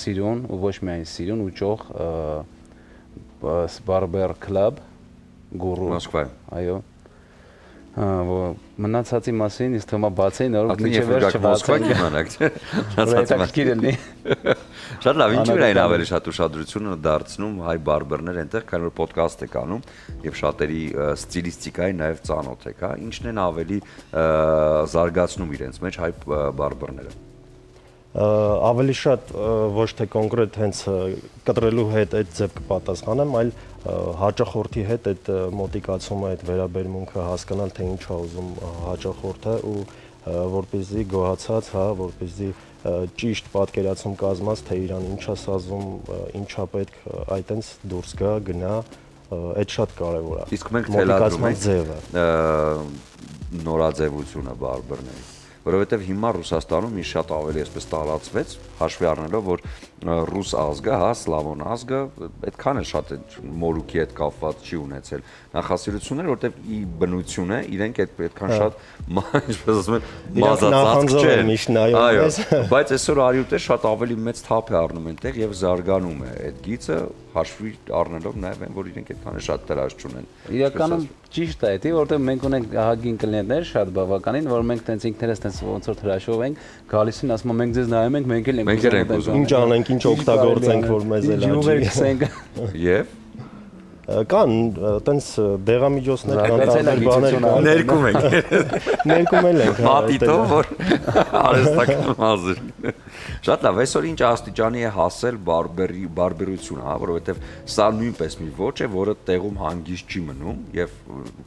սիրուն ու ոչ միայն սիրուն ու ճոխ բարբեր կլաբ գուրու Մոսկվայում, այո, մնացածի մասին իսկ թվում է բացեին, որ մինչև վերջը Մոսկվա կիմանաք, Շատ լավ, ինչու է այն ավելի շատ ուշադրությունը դարձնում հայ բարբերներ այնտեղ, քանի որ ոդքասթ եք անում եւ շատերի ստիլիստիկայի նաեւ ծանոթ եք, հա, ինչն են ավելի զարգացնում իրենց մեջ հայ բարբերները։ Ավելի շատ ոչ թե կոնկրետ հենց կտրելու հետ այդ ձև կպատասխանեմ, այլ հաճախորդի հետ այդ մոտիկացումը, այդ վերաբերմունքը հասկանալ, թե ինչ է ուզում հաճախորդը ու որպեսզի գոհացած, հա, որպեսզի ճիշտ պատկերացում կազմած, թե իրան ինչ է սազում, ինչա պետք այտենց դուրս գա, գնա, այդ շատ կարևոր է։ Իսկ մենք թելադրում ենք նորաձևությունը բարբերների, որովհետև հիմա Ռուսաստանում ինչ շատ ավելի այսպես տարածվեց, հաշվի առնելով, որ ռուս ազգը, հա, սլավոն ազգը այդքան է շատ մորուքի հետ կապված չի ունեցել նախասիրություններ, որտեղ ի բնություն է, իրենք այդքան շատ, ինչպես ասում են, մազածածկ չեն։ Այո, բայց այսօր արյուտը շատ ավելի մեծ թափ է առնում այնտեղ եւ զարգանում է այդ գիծը, հաշվի առնելով նաեւ այն, որ իրենք այդքան շատ տրաշ չունեն։ Իրականում ճիշտ է, դի որտեղ մենք ունենք ահագին կլիենտներ շատ բավականին, որ մենք տենց ինքներս տենց ոնց որ հրաշով ենք, գալիս են ասում մենք ձեզ նայում ենք, մենք էլ ենք ինչ անենք, ինչ օգտագործենք, որ մեզ էլ աճի։ Եվ կան տենց դեղամիջոցներ կան, բաներ կան, ներկում ենք։ Ներկում ենք, մատիտով, որ արհեստական մազեր։ Շատ լավ, այսօր ինչ աստիճանի է հասել բարբերությունը, հա, որովհետև սա նույնպես մի ոճ է, որը տեղում հանգիստ չի մնում եւ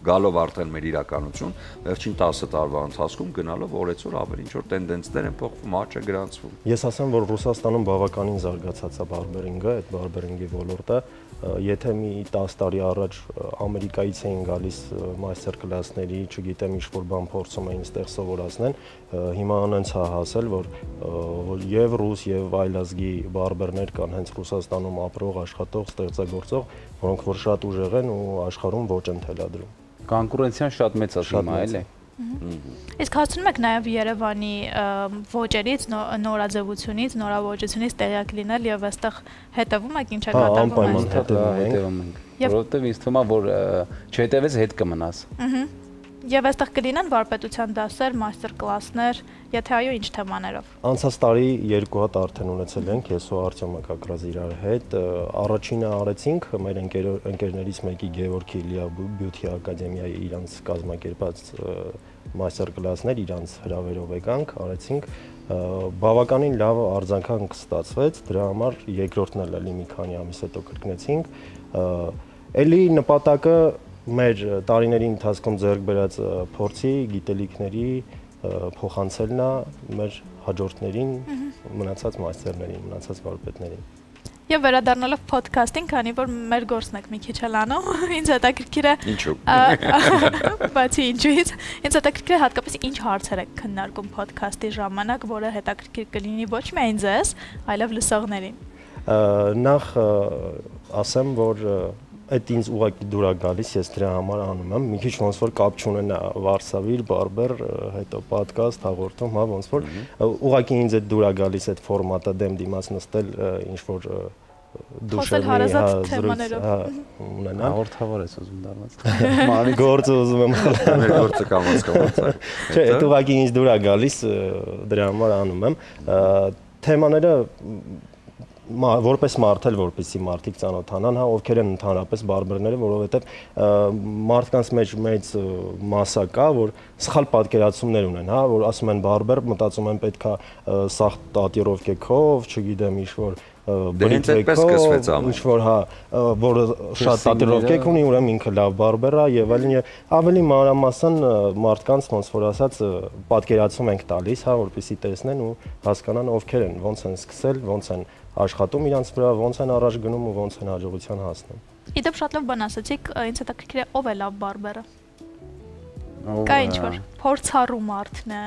գալով արդեն մեր իրականություն, վերջին 10 տարվա ընթացքում գնալով օրեցօր ավելի ինչ որ տենդենսներ են փոխվում, աճ է գրանցվում։ Ես ասեմ, որ Ռուսաստանում բավականին զարգացած է բարբերինգը, այդ բարբերինգի ոլորտը, եթե մի 10 տարի առաջ Ամերիկայից էին գալիս մաստեր կլասների, չգիտեմ, ինչ-որ բան փորձում էին ստեղ սովորացնել, հիմա անենց է հասել, որ եւ ռուս եւ այլազգի բարբերներ կան հենց Ռուսաստանում ապրող, աշխատող, ստեղծագործող, որոնք որ շատ ուժեղ են ու աշխարհում ոչ են թելադրում։ Կոնկուրենցիան շատ մեծ է հիմա, էլի։ Իսկ հասցնում եք նաև Երևանի ոճերից, նորաձևությունից, նորաոճությունից տեղյակ լինել եւ այստեղ հետևում եք ինչ է կատարվում հետևում ենք, որովհետեւ ինձ թվում է, որ չհետևես հետ կմնաս։ Եվ այստեղ կլինեն վարպետության դասեր, մաստեր կլասներ, եթե այո, ինչ թեմաներով։ Անցած տարի 2 հատ արդեն ունեցել ենք, ես ու Արտյոմը կակրած իրար հետ։ Առաջինը արեցինք մեր ընկերներից մեկի Գևորգ Իլիա Բյութի ակադեմիայի իրանց կազմակերպած մաստեր կլասներ, իրանց հրավերով եկանք, արեցինք։ Բավականին լավ արձագանք ստացվեց, դրա համար երկրորդն էլ էլի մի քանի ամիս հետո կրկնեցինք։ Էլի նպատակը մեր տարիների ընթացքում ձեռք բերած փորձի, գիտելիքների փոխանցելն է մեր հաջորդներին, մնացած մաստերներին, մնացած վարպետներին։ Եվ վերադառնալով ոդքասթին, քանի որ մեր գործն եք մի քիչ էլ անում, ինձ հետաքրքիր է։ Ինչու՞։ Բացի ինչուից, ինձ հետաքրքիր է հատկապես ինչ հարցեր եք քննարկում ոդքասթի ժամանակ, որը հետաքրքիր կլինի ոչ միայն ձեզ, այլև լսողներին։ Նախ ասեմ, որ այդ ինձ ուղղակի դուր է գալիս, ես դրա համար անում եմ, մի քիչ ոնց որ կապ չունենա վարսավիր, բարբեր, հետո podcast, հաղորդում, հա, ոնց որ ուղղակի ինձ այդ դուր է գալիս այդ ֆորմատը դեմ դիմաց նստել, ինչ որ դուշերնի, հա, ունենալ։ Հաղորդավոր ես ուզում դառնալ։ Գործը ուզում եմ խլել։ Մեր գործը կամաց։ Չէ, այդ ուղղակի ինձ դուր է գալիս, դրա համար անում եմ։ Թեմաները որպես մարդ էլ, որպեսզի մարդիկ ծանոթանան, հա, ովքեր են ընդհանրապես բարբերները, որովհետև մարդկանց մեջ մեծ մասսա կա, որ սխալ պատկերացումներ ունեն, հա, որ ասում են բարբեր, մտածում են պետքա սաղ տատիրովկեքով, չգիտեմ, ինչ-որ բրիթվեքով, ինչ-որ, հա, որը շատ տատիրովկեք ունի, ուրեմն ինքը լավ բարբեր է եւ այլն, ավելի մանրամասն մարդկանց ոնց որ ասած պատկերացում ենք տալիս, հա, որպեսզի տեսնեն ու հասկանան ովքեր են, ոնց են սկսել, ոնց են աշխատում իրանց վրա, ոնց են առաջ գնում ու ոնց են հաջողության հասնում։ Իդեպ շատ լավ բան ասացիք, ինձ հետաքրքիր է ով է լավ բարբերը։ Կա ինչ-որ փորձառու մարդն է,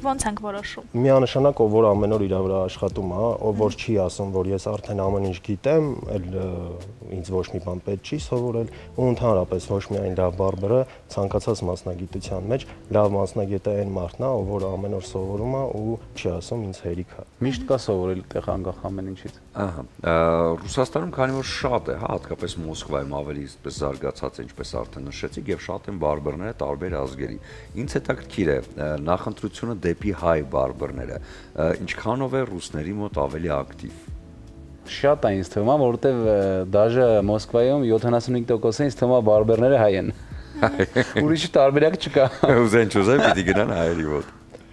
ոնց ենք որոշում։ Միանշանակ ով որ ամեն օր իր վրա աշխատում է, ով որ չի ասում, որ ես արդեն ամեն ինչ գիտեմ, այլ ինձ ոչ մի բան պետք չի սովորել, ու ընդհանրապես ոչ միայն լավ բարբերը ցանկացած մասնագիտության մեջ լավ մասնագետը այն մարդն է, ով որ ամեն օր սովորում է ու չի ասում ինձ հերիք է։ Միշտ կա սովորել տեղ անկախ ամեն ինչից։ Ահա, Ռուսաստանում քանի որ շատ է, հա, հատկապես Մոսկվայում ավելի այսպես զարգացած է, ինչպես արդեն նշեցիք, եւ շատ են բարբերները տարբեր ազգերի։ Ինձ հետաքրքիր է նախընտրությունը դեպի հայ բարբերները, ինչքանով է ռուսների մոտ ավելի ակտիվ։ Շատ է ինձ թվում, որովհետեւ դաժե Մոսկվայում 75% ինձ թվում է բարբերները հայ են։ Ուրիշ տարբերակ չկա։ Ուզեն չուզեն պիտի գնան հայերի մոտ։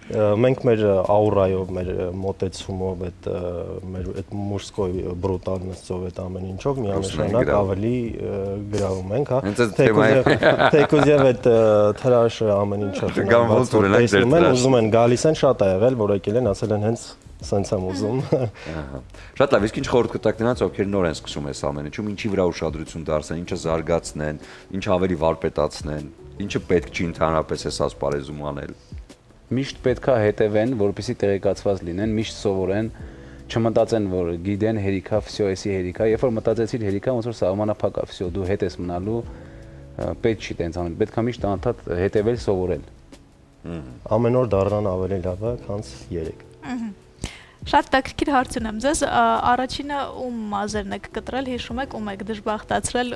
Մենք մեր աուրայով, մեր մոտեցումով, մեր այդ մուժկոյ բրուտալնեսով այդ ամեն ինչով միանշանակ ավելի գրավում ենք, հա։ Թեկուզ եւ այդ թրաշը ամեն ինչը տեսնում են, ուզում են գալիս են, շատ ա եղել, որ եկել են, ասել են հենց սենց եմ ուզում։ Շատ լավ, իսկ ինչ խորհուրդ կտաք նրանց, ովքեր նոր են սկսում այս ամեն ինչում, ինչի վրա ուշադրություն դարձնեն, ինչը զարգացնեն, ինչ ավելի վարպետացնեն, ինչը պետք չի ընդհանրապես այս ասպարեզում անել։ Միշտ պետքա հետևեն, որպեսզի տեղեկացված լինեն, միշտ սովորեն, չմտածեն, որ գիտեն հերիքա, վсё, էսի հերիքա, երբ որ մտածեցիր հերիքա, ոնց որ սահմանափակ է, վсё, դու հետ ես մնալու, պետք չի տենց անում, պետքա միշտ անդադ հետևել, սովորել։ Ամեն օր դառնան ավելի լավ է, քան 3։ Շատ տակրկիր հարց ունեմ ձեզ, առաջինը ում մազերն եք կտրել, հիշում եք, ում եք դժբախտացրել,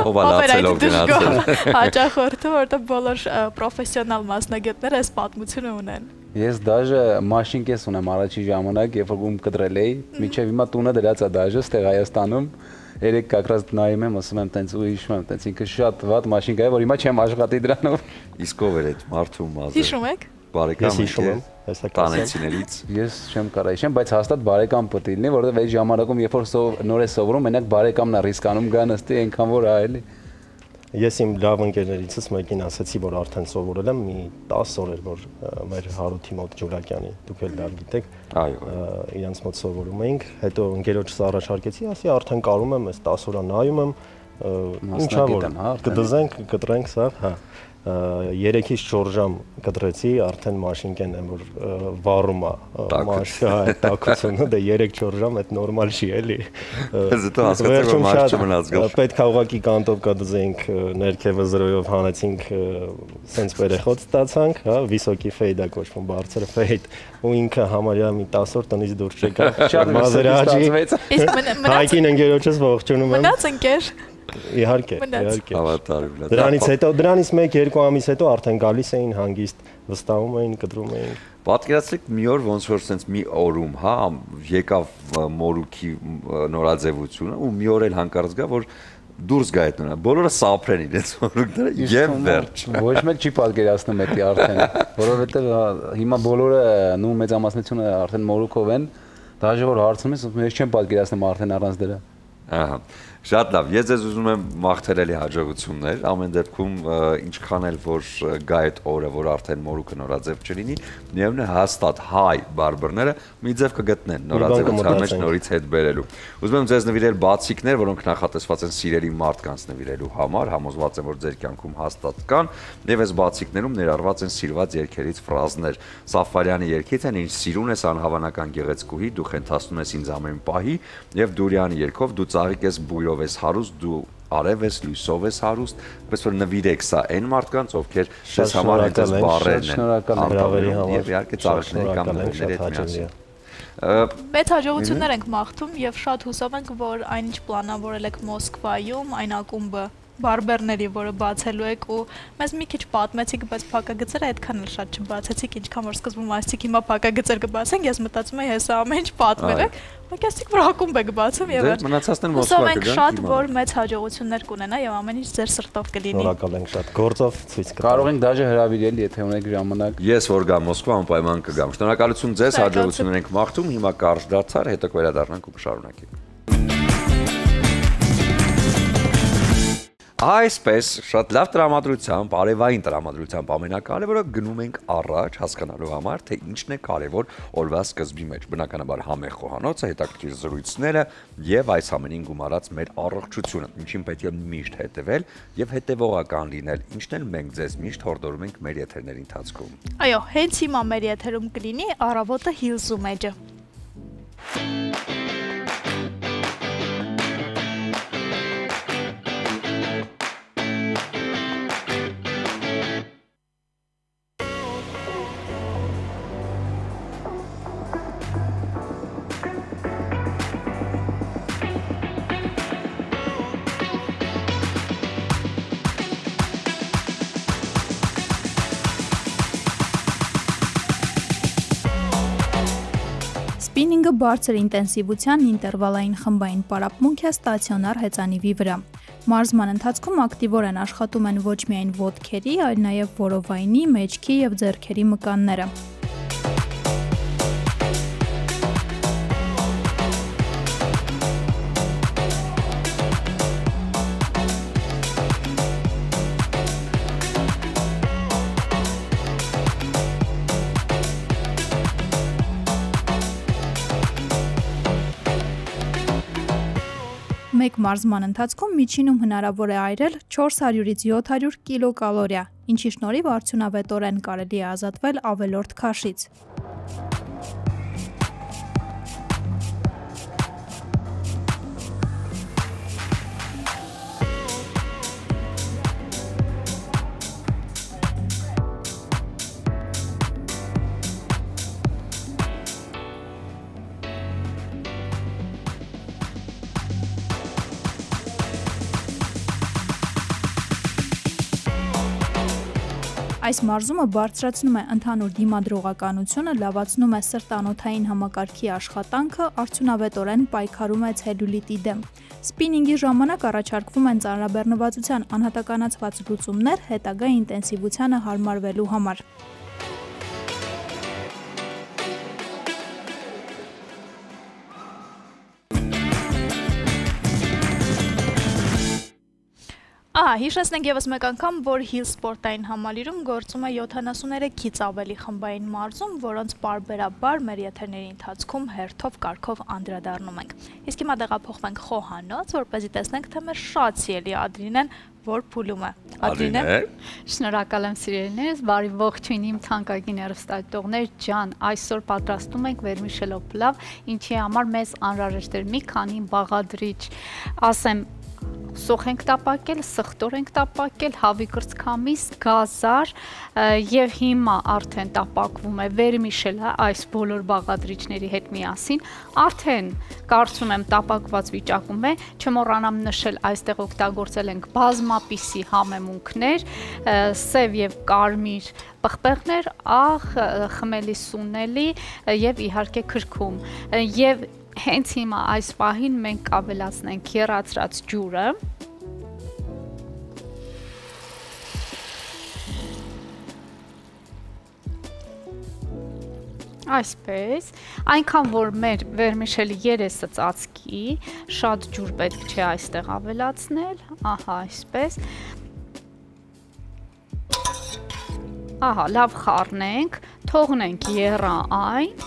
ով ալացելով գնացել։ Հաճախորդը, որտեղ բոլոր պրոֆեսիոնալ մասնագետները այս պատմությունը ունեն։ Ես դաժե մաշինկես ունեմ առաջի ժամանակ, երբ որ ում կտրել էի, միջև հիմա տունը դրած է դաժե, ստեղ Հայաստանում, երեք կակրած նայում եմ, ասում եմ տենց ու հիշում եմ, տենց ինքը շատ վատ մաշինկա է, որ հիմա չեմ աշխատի դրանով։ Իսկ ով էր այդ մարդու մազը։ Հիշում եք։ Բարեկամ եք, տանեցիներից։ Ես չեմ կարող հիշեմ, բայց հաստատ բարեկամ պետք է լինի, որովհետև այս ժամանակում երբ որ նոր է սովորում, մենակ բարեկամն է ռիսկանում գա նստի, այնքան որ այելի։ Ես իմ լավ ընկերներիցս մեկին ասացի, որ արդեն սովորել եմ, մի 10 օր էր, որ մեր Հարութի մոտ Ջուրակյանի, դուք էլ լավ գիտեք, իրանց մոտ սովորում էինք, հետո ընկերոջս առաջարկեցի, ասի արդեն կարում եմ, այս 10 օրա նայում եմ, ինչա որ կդզենք, կտրենք սա, հա։ 3-ից 4 ժամ կտրեցի, արդեն մաշինկեն եմ, որ վառում է մաշկը, այդ տաքությունը, դե 3-4 ժամ, այդ նորմալ չի էլի։ Հետո հասկացա, որ մարդ չմնաց գալ։ Պետք է ուղղակի կանտով կդզենք, ներքևը զրոյով հանեցինք, սենց վերեխոտ ստացանք, հա, վիսոկի ֆեյդ է կոչվում, բարձր ֆեյդ, ու ինքը համարյա մի 10 օր տնից դուրս չեկա։ Մազերը աճի։ Հայկին ընկերոջս ողջունում եմ։ Մնաց ընկեր։ Իհարկե։ Դրանից 1-2 ամիս հետո արդեն գալիս էին հանգիստ, վստահում էին, կտրում էին։ Պատկերացրեք մի օր ոնց որ sense մի օրում, հա, եկավ մորուքի նորաձևությունը ու մի օր էլ հանկարծ գա, որ դուրս գա այդ նրա։ Բոլորը սափրեն իրենց մորուքները եւ վերջ։ Ոչ մեկ չի պատկերացնում դա արդեն, որովհետեւ հիմա բոլորը նու մեծամասնությունը արդեն մորուքով են, դաժե որ հարցնում ես, ես չեմ պատկերացնում արդեն առանց դրա։ Ահա։ Շատ լավ, ես ձեզ ուզում եմ մաղթերելի հաջողություններ, ամեն դեպքում ինչքան էլ որ գա այդ օրը, որ արդեն մորուքը նորաձև չլինի, միևնույն է հաստատ հայ բարբերները մի ձև կգտնեն նորաձևության մեջ նորից հետ բերելու։ Ուզում եմ ձեզ նվիրել բացիկներ, որոնք նախատեսված են սիրելի մարդկանց նվիրելու համար, համոզված եմ, որ ձեր կյանքում հաստատ կան, եւ այս բացիկներում ներառված են սիրված երգերից ֆրազներ։ Սաֆարյանի երգից են, ինչ սիրուն ես անհավանական գեղեցկուհի, դու խենթացնում ես ինձ ամեն պահի, եւ Դուրյանի երգով դու ծաղիկ ես բույրով ես հարուստ, դու արև ես, լույսով ես հարուստ, պես որ նվիրեք սա այն մարդկանց, ովքեր ձեզ համար այդպես բառերն են, եւ իհարկե ծաղիկների կամ նվիրների հետ միասին։ Մեծ հաջողություններ ենք մաղթում եւ շատ հուսով ենք, որ այնինչ պլանավորել եք Մոսկվայում, այն ակումբը բարբերների, որը բացելու եք ու մեզ մի քիչ պատմեցիք, բայց փակագծերը այդքան էլ շատ չբացեցիք, ինչքան որ սկզբում ասացիք, հիմա փակագծեր կբացենք, ես մտածում եի հեսա ամեն ինչ պատմել եք, բայց ասիք, որ ակումբ եք բացում եւ մնացածն էլ Մոսկվա կգանք։ Շատ որ մեծ հաջողություններ կունենա եւ ամեն ինչ ձեր սրտով կլինի։ Շնորհակալ ենք շատ։ Գործով ցույց կտանք։ Կարող ենք դաժե հրավիրել, եթե ունեք ժամանակ։ Ես որ գամ Մոսկվա, անպայման կգամ։ Շնորհակալություն ձեզ, հաջողություններ ենք մաղթում, հիմա կարճ դարձար, հետո կվերադառնանք ու կշարունակենք։ Այսպես շատ լավ տրամադրությամբ, արևային տրամադրությամբ ամենակարևորը գնում ենք առաջ հասկանալու համար, թե ինչն է կարևոր օրվա սկզբի մեջ։ Բնականաբար համեղ խոհանոցը, հետաքրքիր զրույցները եւ այս ամենին գումարած մեր առողջությունը, ինչին պետք է միշտ հետևել եւ հետեւողական լինել, ինչն էլ մենք ձեզ միշտ հորդորում ենք մեր եթերների ընթացքում։ Այո, հենց հիմա մեր եթերում կլինի առավոտը հիլզում էջը։ Սպինինգը բարձր ինտենսիվության ինտերվալային խմբային պարապմունք է ստացիոնար հեծանիվի վրա։ Մարզման ընթացքում ակտիվորեն աշխատում են ոչ միայն ոտքերի, այլ նաև որովայնի, մեջքի և ձեռքերի մկանները։ Մեկ մարզման ընթացքում միջինում հնարավոր է այրել 400-ից 700 կիլոկալորիա, ինչի շնորհիվ արդյունավետորեն կարելի է ազատվել ավելորդ քաշից։ Այս մարզումը բարձրացնում է ընդհանուր դիմադրողականությունը, լավացնում է սրտանոթային համակարգի աշխատանքը, արդյունավետորեն պայքարում է ցելյուլիտի դեմ։ Սպինինգի ժամանակ առաջարկվում են ծանրաբեռնվածության անհատականացված լուծումներ հետագա ինտենսիվությանը հարմարվելու համար։ Հիշեցնենք ևս մեկ անգամ, որ Hill սպորտային համալիրում գործում է 73-ից ավելի խմբային մարզում, որոնց պարբերաբար մեր եթերների ընթացքում հերթով կարգով անդրադառնում ենք։ Իսկ հիմա տեղափոխվենք խոհանոց, որպեսզի տեսնենք, թե մեր շատ սիրելի Ադրինեն որ փուլում է։ Ադրինե։ Շնորհակալ եմ սիրելիներս, բարի ողջույն իմ թանկագին հեռուստադիտողներ ջան, այսօր պատրաստում ենք վերմիշելով պլավ, ինչի համար մեզ անհրաժեշտ էր մի քանի բաղադրիչ, ասեմ սոխ ենք տապակել, սխտոր ենք տապակել, հավի կրծքամիս, գազար և հիմա արդեն տապակվում է վերմիշելը այս բոլոր բաղադրիչների հետ միասին, արդեն կարծում եմ տապակված վիճակում է, չմոռանամ նշել այստեղ օգտագործել ենք բազմապիսի համեմունքներ, սև և կարմիր պղպեղներ, աղ, խմելի սունելի և իհարկե քրքում և հենց հիմա այս պահին մենք կավելացնենք եռացրած ջուրը, այսպես, այնքան որ մեր վերմիշելի երեսը ծածկի, շատ ջուր պետք չէ այստեղ ավելացնել, ահա այսպես, ահա լավ խառնենք, թողնենք եռա այն,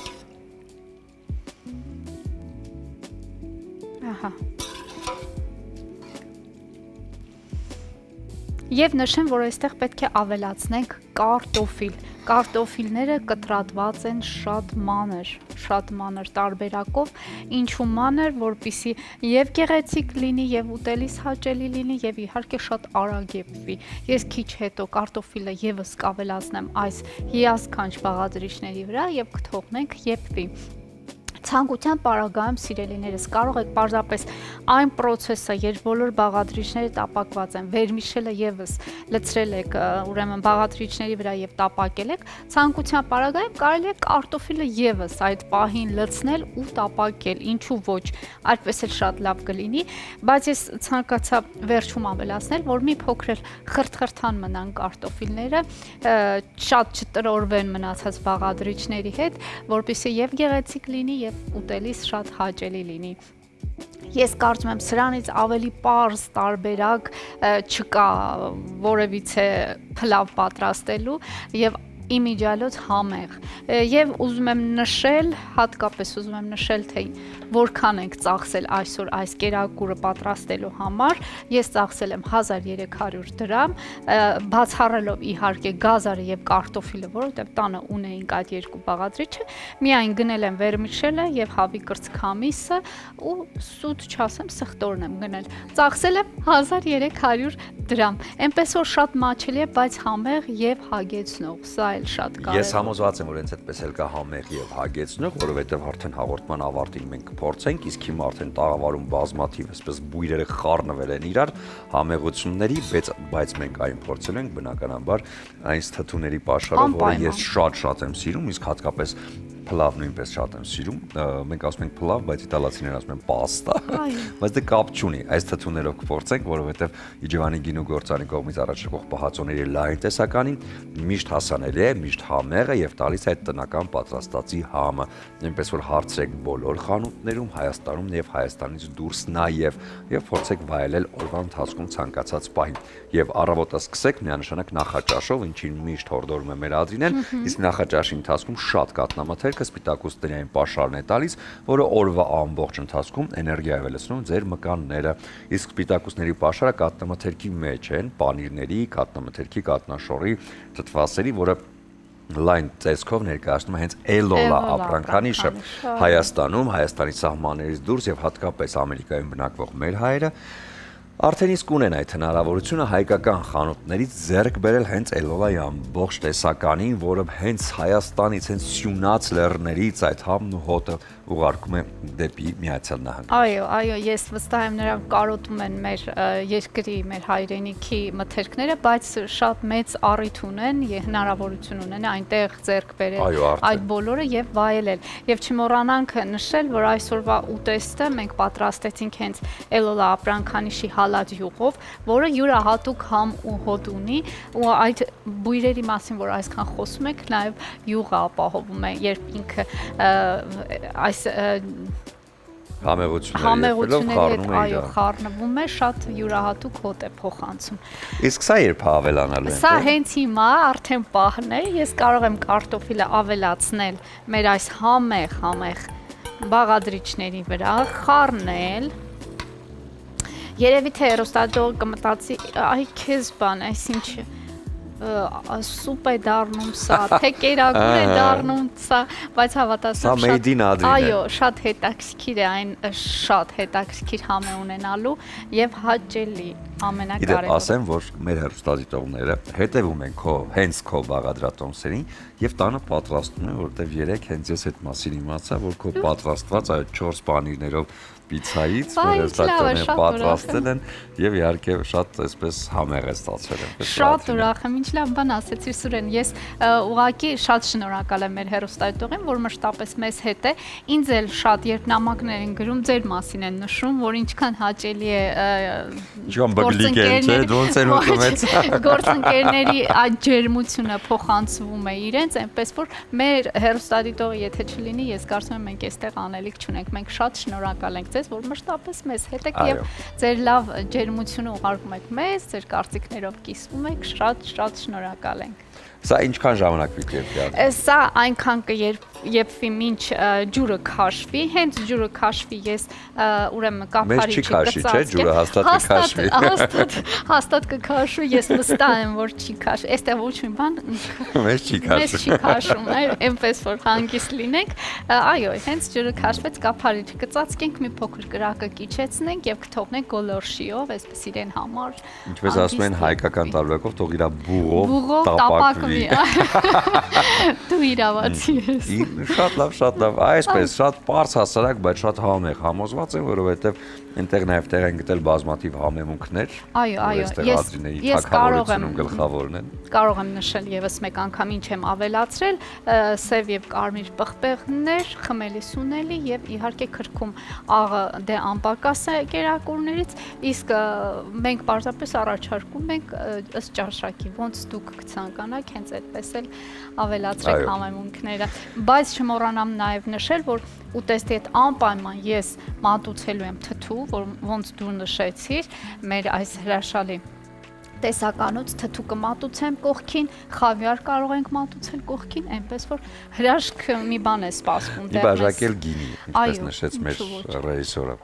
Եվ նշեմ, որ այստեղ պետք է ավելացնենք կարտոֆիլ։ Կարտոֆիլները կտրատված են շատ մանր տարբերակով, ինչու մանր, որպեսզի և գեղեցիկ լինի, և ուտելիս հաճելի լինի, և իհարկե շատ արագ եփվի։ Ես քիչ հետո կարտոֆիլը ևս կավելացնեմ այս հիասքանչ բաղադրիչների վրա և կթողնենք եփվի։ Ցանկության պարագայում սիրելիներս կարող եք պարզապես այն պրոցեսը, երբ բոլոր բաղադրիչները տապակված են, վերմիշելը ևս լցրել եք, ուրեմն բաղադրիչների վրա եւ տապակել եք, ցանկության պարագայում կարելի է կարտոֆիլը ևս այդ պահին լցնել ու տապակել, ինչու ոչ, այդպես էլ շատ լավ կլինի, բայց ես ցանկացա վերջում ավելացնել, որ մի փոքր խրթխրթան մնան կարտոֆիլները, շատ չտրորվեն մնացած բաղադրիչների հետ, որպեսզի եւ գեղեցիկ լինի եւ ուտելիս շատ հաճելի լինի։ Ես կարծում եմ սրանից ավելի պարզ տարբերակ չկա որևիցե փլավ պատրաստելու եւ իմիջիալոց համեղ եւ ուզում եմ նշել, հատկապես ուզում եմ նշել, թե որքան ենք ծախսել այսօր այս կերակուրը պատրաստելու համար, ես ծախսել եմ 1300 դրամ, բացառելով իհարկե գազարը եւ կարտոֆիլը, որովհետեւ տանը ունեինք այդ երկու բաղադրիչը, միայն գնել եմ վերմիշելը եւ հավի կրծքամիսը ու սուտ չասեմ սխտորն եմ գնել, ծախսել եմ 1300 դրամ, այնպես որ շատ մաչելի է, բայց համեղ եւ հագեցնող, սա շատ կարևոր։ Ես համոզված եմ, որ հենց այդպես էլ կա համեղ եւ հագեցնող, որովհետեւ արդեն հաղորդման ավարտին մենք փորձենք, իսկ հիմա արդեն տաղավարում բազմաթիվ այսպես բույրերը խառնվել են իրար համեղությունների, բայց մենք այն փորձել ենք բնականաբար այն թթուների պաշարով, որը ես շատ եմ սիրում, իսկ հատկապես փլավ նույնպես շատ եմ սիրում։ Մենք ասում ենք փլավ, բայց իտալացիներն ասում են պաստա։ Բայց դե կապ չունի։ Այս թթուներով կփորձենք, որովհետև Իջևանի գինու գործարանի կողմից առաջարկող պահածոների լայն տեսականին միշտ հասանելի է, միշտ համեղ է եւ տալիս այդ տնական պատրաստածի համը։ Այնպես որ հարցրեք բոլոր խանութներում Հայաստանում եւ Հայաստանից դուրս եւ փորձեք վայելել օրվա ընթացքում ցանկացած պահին։ Եվ առավոտը սկսեք միանշանակ նախաճաշով, ինչին միշտ հորդորում է մեր Ադրինեն, իսկ նախաճաշի ընթացքում շատ կատնամթերքը սպիտակուստերային պաշարն է տալիս, որը օրվա ամբողջ ընթացքում էներգիա է լցնում ձեր մկանները։ Իսկ սպիտակուստների պաշարը կատնամթերքի մեջ են պանիրների, կատնամթերքի, կատնաշորի, թթվասերի, որը լայն ծեսքով ներկայացնում է հենց էլոլա ապրանքանիշը Հայաստանում, Հայաստանի սահմաններից դուրս եւ հատկապես Ամերիկայում բնակվող մեր հայերը արդեն իսկ ունեն այդ հնարավորությունը հայկական խանութներից ձեռք բերել հենց էլոլայի ամբողջ տեսականին, որը հենց Հայաստանից, հենց Սյունած լեռներից այդ համն ու հոտը ուղարկում է դեպի Միացյալ Նահանգներ։ Այո, ես վստահ եմ նրանք կարոտում են մեր երկրի, մեր հայրենիքի մթերքները, բայց շատ մեծ առիթ ունեն եւ հնարավորություն ունեն այնտեղ ձեռք բերել այդ բոլորը եւ վայելել։ Եվ չմոռանանք նշել, որ այսօրվա ուտեստը մենք պատրաստեցինք հենց էլոլա ապրանքանիշի հալած յուղով, որը յուրահատուկ համ ու հոտ ունի, ու այդ բույրերի մասին, որ այսքան խոսում եք, նաեւ յուղը ապահովում է, երբ ինքը այս համեղությունների հետ խառնվում է, շատ յուրահատուկ հոտ է փոխանցում։ Իսկ սա երբ ավելանալու է։ Սա հենց հիմա արդեն պահն է, ես կարող եմ կարտոֆիլը ավելացնել մեր այս համեղ բաղադրիչների վրա, խառնել։ Երևի թե հեռուստադիտողը կմտածի, այ քեզ բան, այսինչ սուպ է դառնում սա, թե կերակուր է դառնում սա, բայց հավատացեք այո, շատ հետաքրքիր է, այն շատ հետաքրքիր համ է ունենալու եւ հաճելի ամենակարևորը։ Իդեպ ասեմ, որ մեր հեռուստադիտողները հետևում են հենց քո բաղադրատոմսերին եւ տանը պատրաստում են, որտեվ երեք հենց ես այդ մասին իմացա, որ քո պատրաստված այդ 4 պանիրներով պիցայից մեր հեռուստադիտողները պատրաստել են եւ իհարկե շատ այսպես համեղ է ստացվել այնպես։ Շատ ուրախ եմ, ինչ լավ բան ասեցիր Սուրեն, ես ուղղակի շատ շնորհակալ եմ մեր հեռուստադիտողին, որ մշտապես մեզ հետ է։ Ինձ էլ շատ երբ նամակներ են գրում, ձեր մասին են նշում, որ ինչքան հաճելի է գործընկերների այդ ջերմությունը փոխանցվում է իրենց, այնպես որ մեր հեռուստադիտողը եթե չլինի, ես կարծում եմ մենք այստեղ անելիք չունենք, մենք շատ շնորհակալ ենք ձեզ, որ մշտապես մեզ հետ եք եւ ձեր լավ ջերմությունը ուղարկում եք մեզ, ձեր կարծիքներով կիսվում եք, շատ շնորհակալ ենք։ Սա ինչքան ժամանակ պիտի է։ Սա այնքան կերպվի մինչ ջուրը քաշվի, հենց ջուրը քաշվի, ես ուրեմն կափարիչը կծածկեմ։ Ջուրը հաստատ կքաշվի։ Հաստատ կքաշվի, ես վստահ եմ, որ չի քաշվի։ Այստեղ ոչ մի բան մեզ չի քաշում, այնպես որ հանգիստ լինենք։ Այո, հենց ջուրը քաշվեց, կափարիչը կծածկենք, մի փոքր կրակը կիչեցնենք եւ կթողնենք գոլորշիով, այսպես իրեն համար։ Ինչպես ասում են հայկական տարբերակով, թող իրա բուղով տապակվի։ Դու իրավացի ես։ Շատ լավ, այսպես շատ պարզ հասարակ, բայց շատ համեղ համոզված եմ, որովհետև այնտեղ նաև տեղ են գտել բազմաթիվ համեմունքներ։ Այո, ես կարող եմ գլխավորն են։ Կարող եմ նշել եւս մեկ անգամ ինչ եմ ավելացրել, սև եւ կարմիր պղպեղներ, խմելի սունելի եւ իհարկե քրքում աղը դե անպակաս է կերակուրներից, իսկ մենք պարզապես առաջարկում ենք ըստ ճաշակի, ոնց դուք կցանկանաք, հենց այդպես էլ ավելացրեք համեմունքները, բայց չմոռանամ նաեւ նշել, որ ուտեստի հետ անպայման ես մատուցելու եմ թթու, որ ոնց դու նշեցիր, մեր այս հրաշալի տեսականոց թթու կմատուցեմ կողքին, խավիար կարող ենք մատուցել կողքին, այնպես որ հրաշք մի բան է սպասվում դեռ մեզ։ Բաժակել գինի, ինչպես նշեց մեր ռեժիսորը։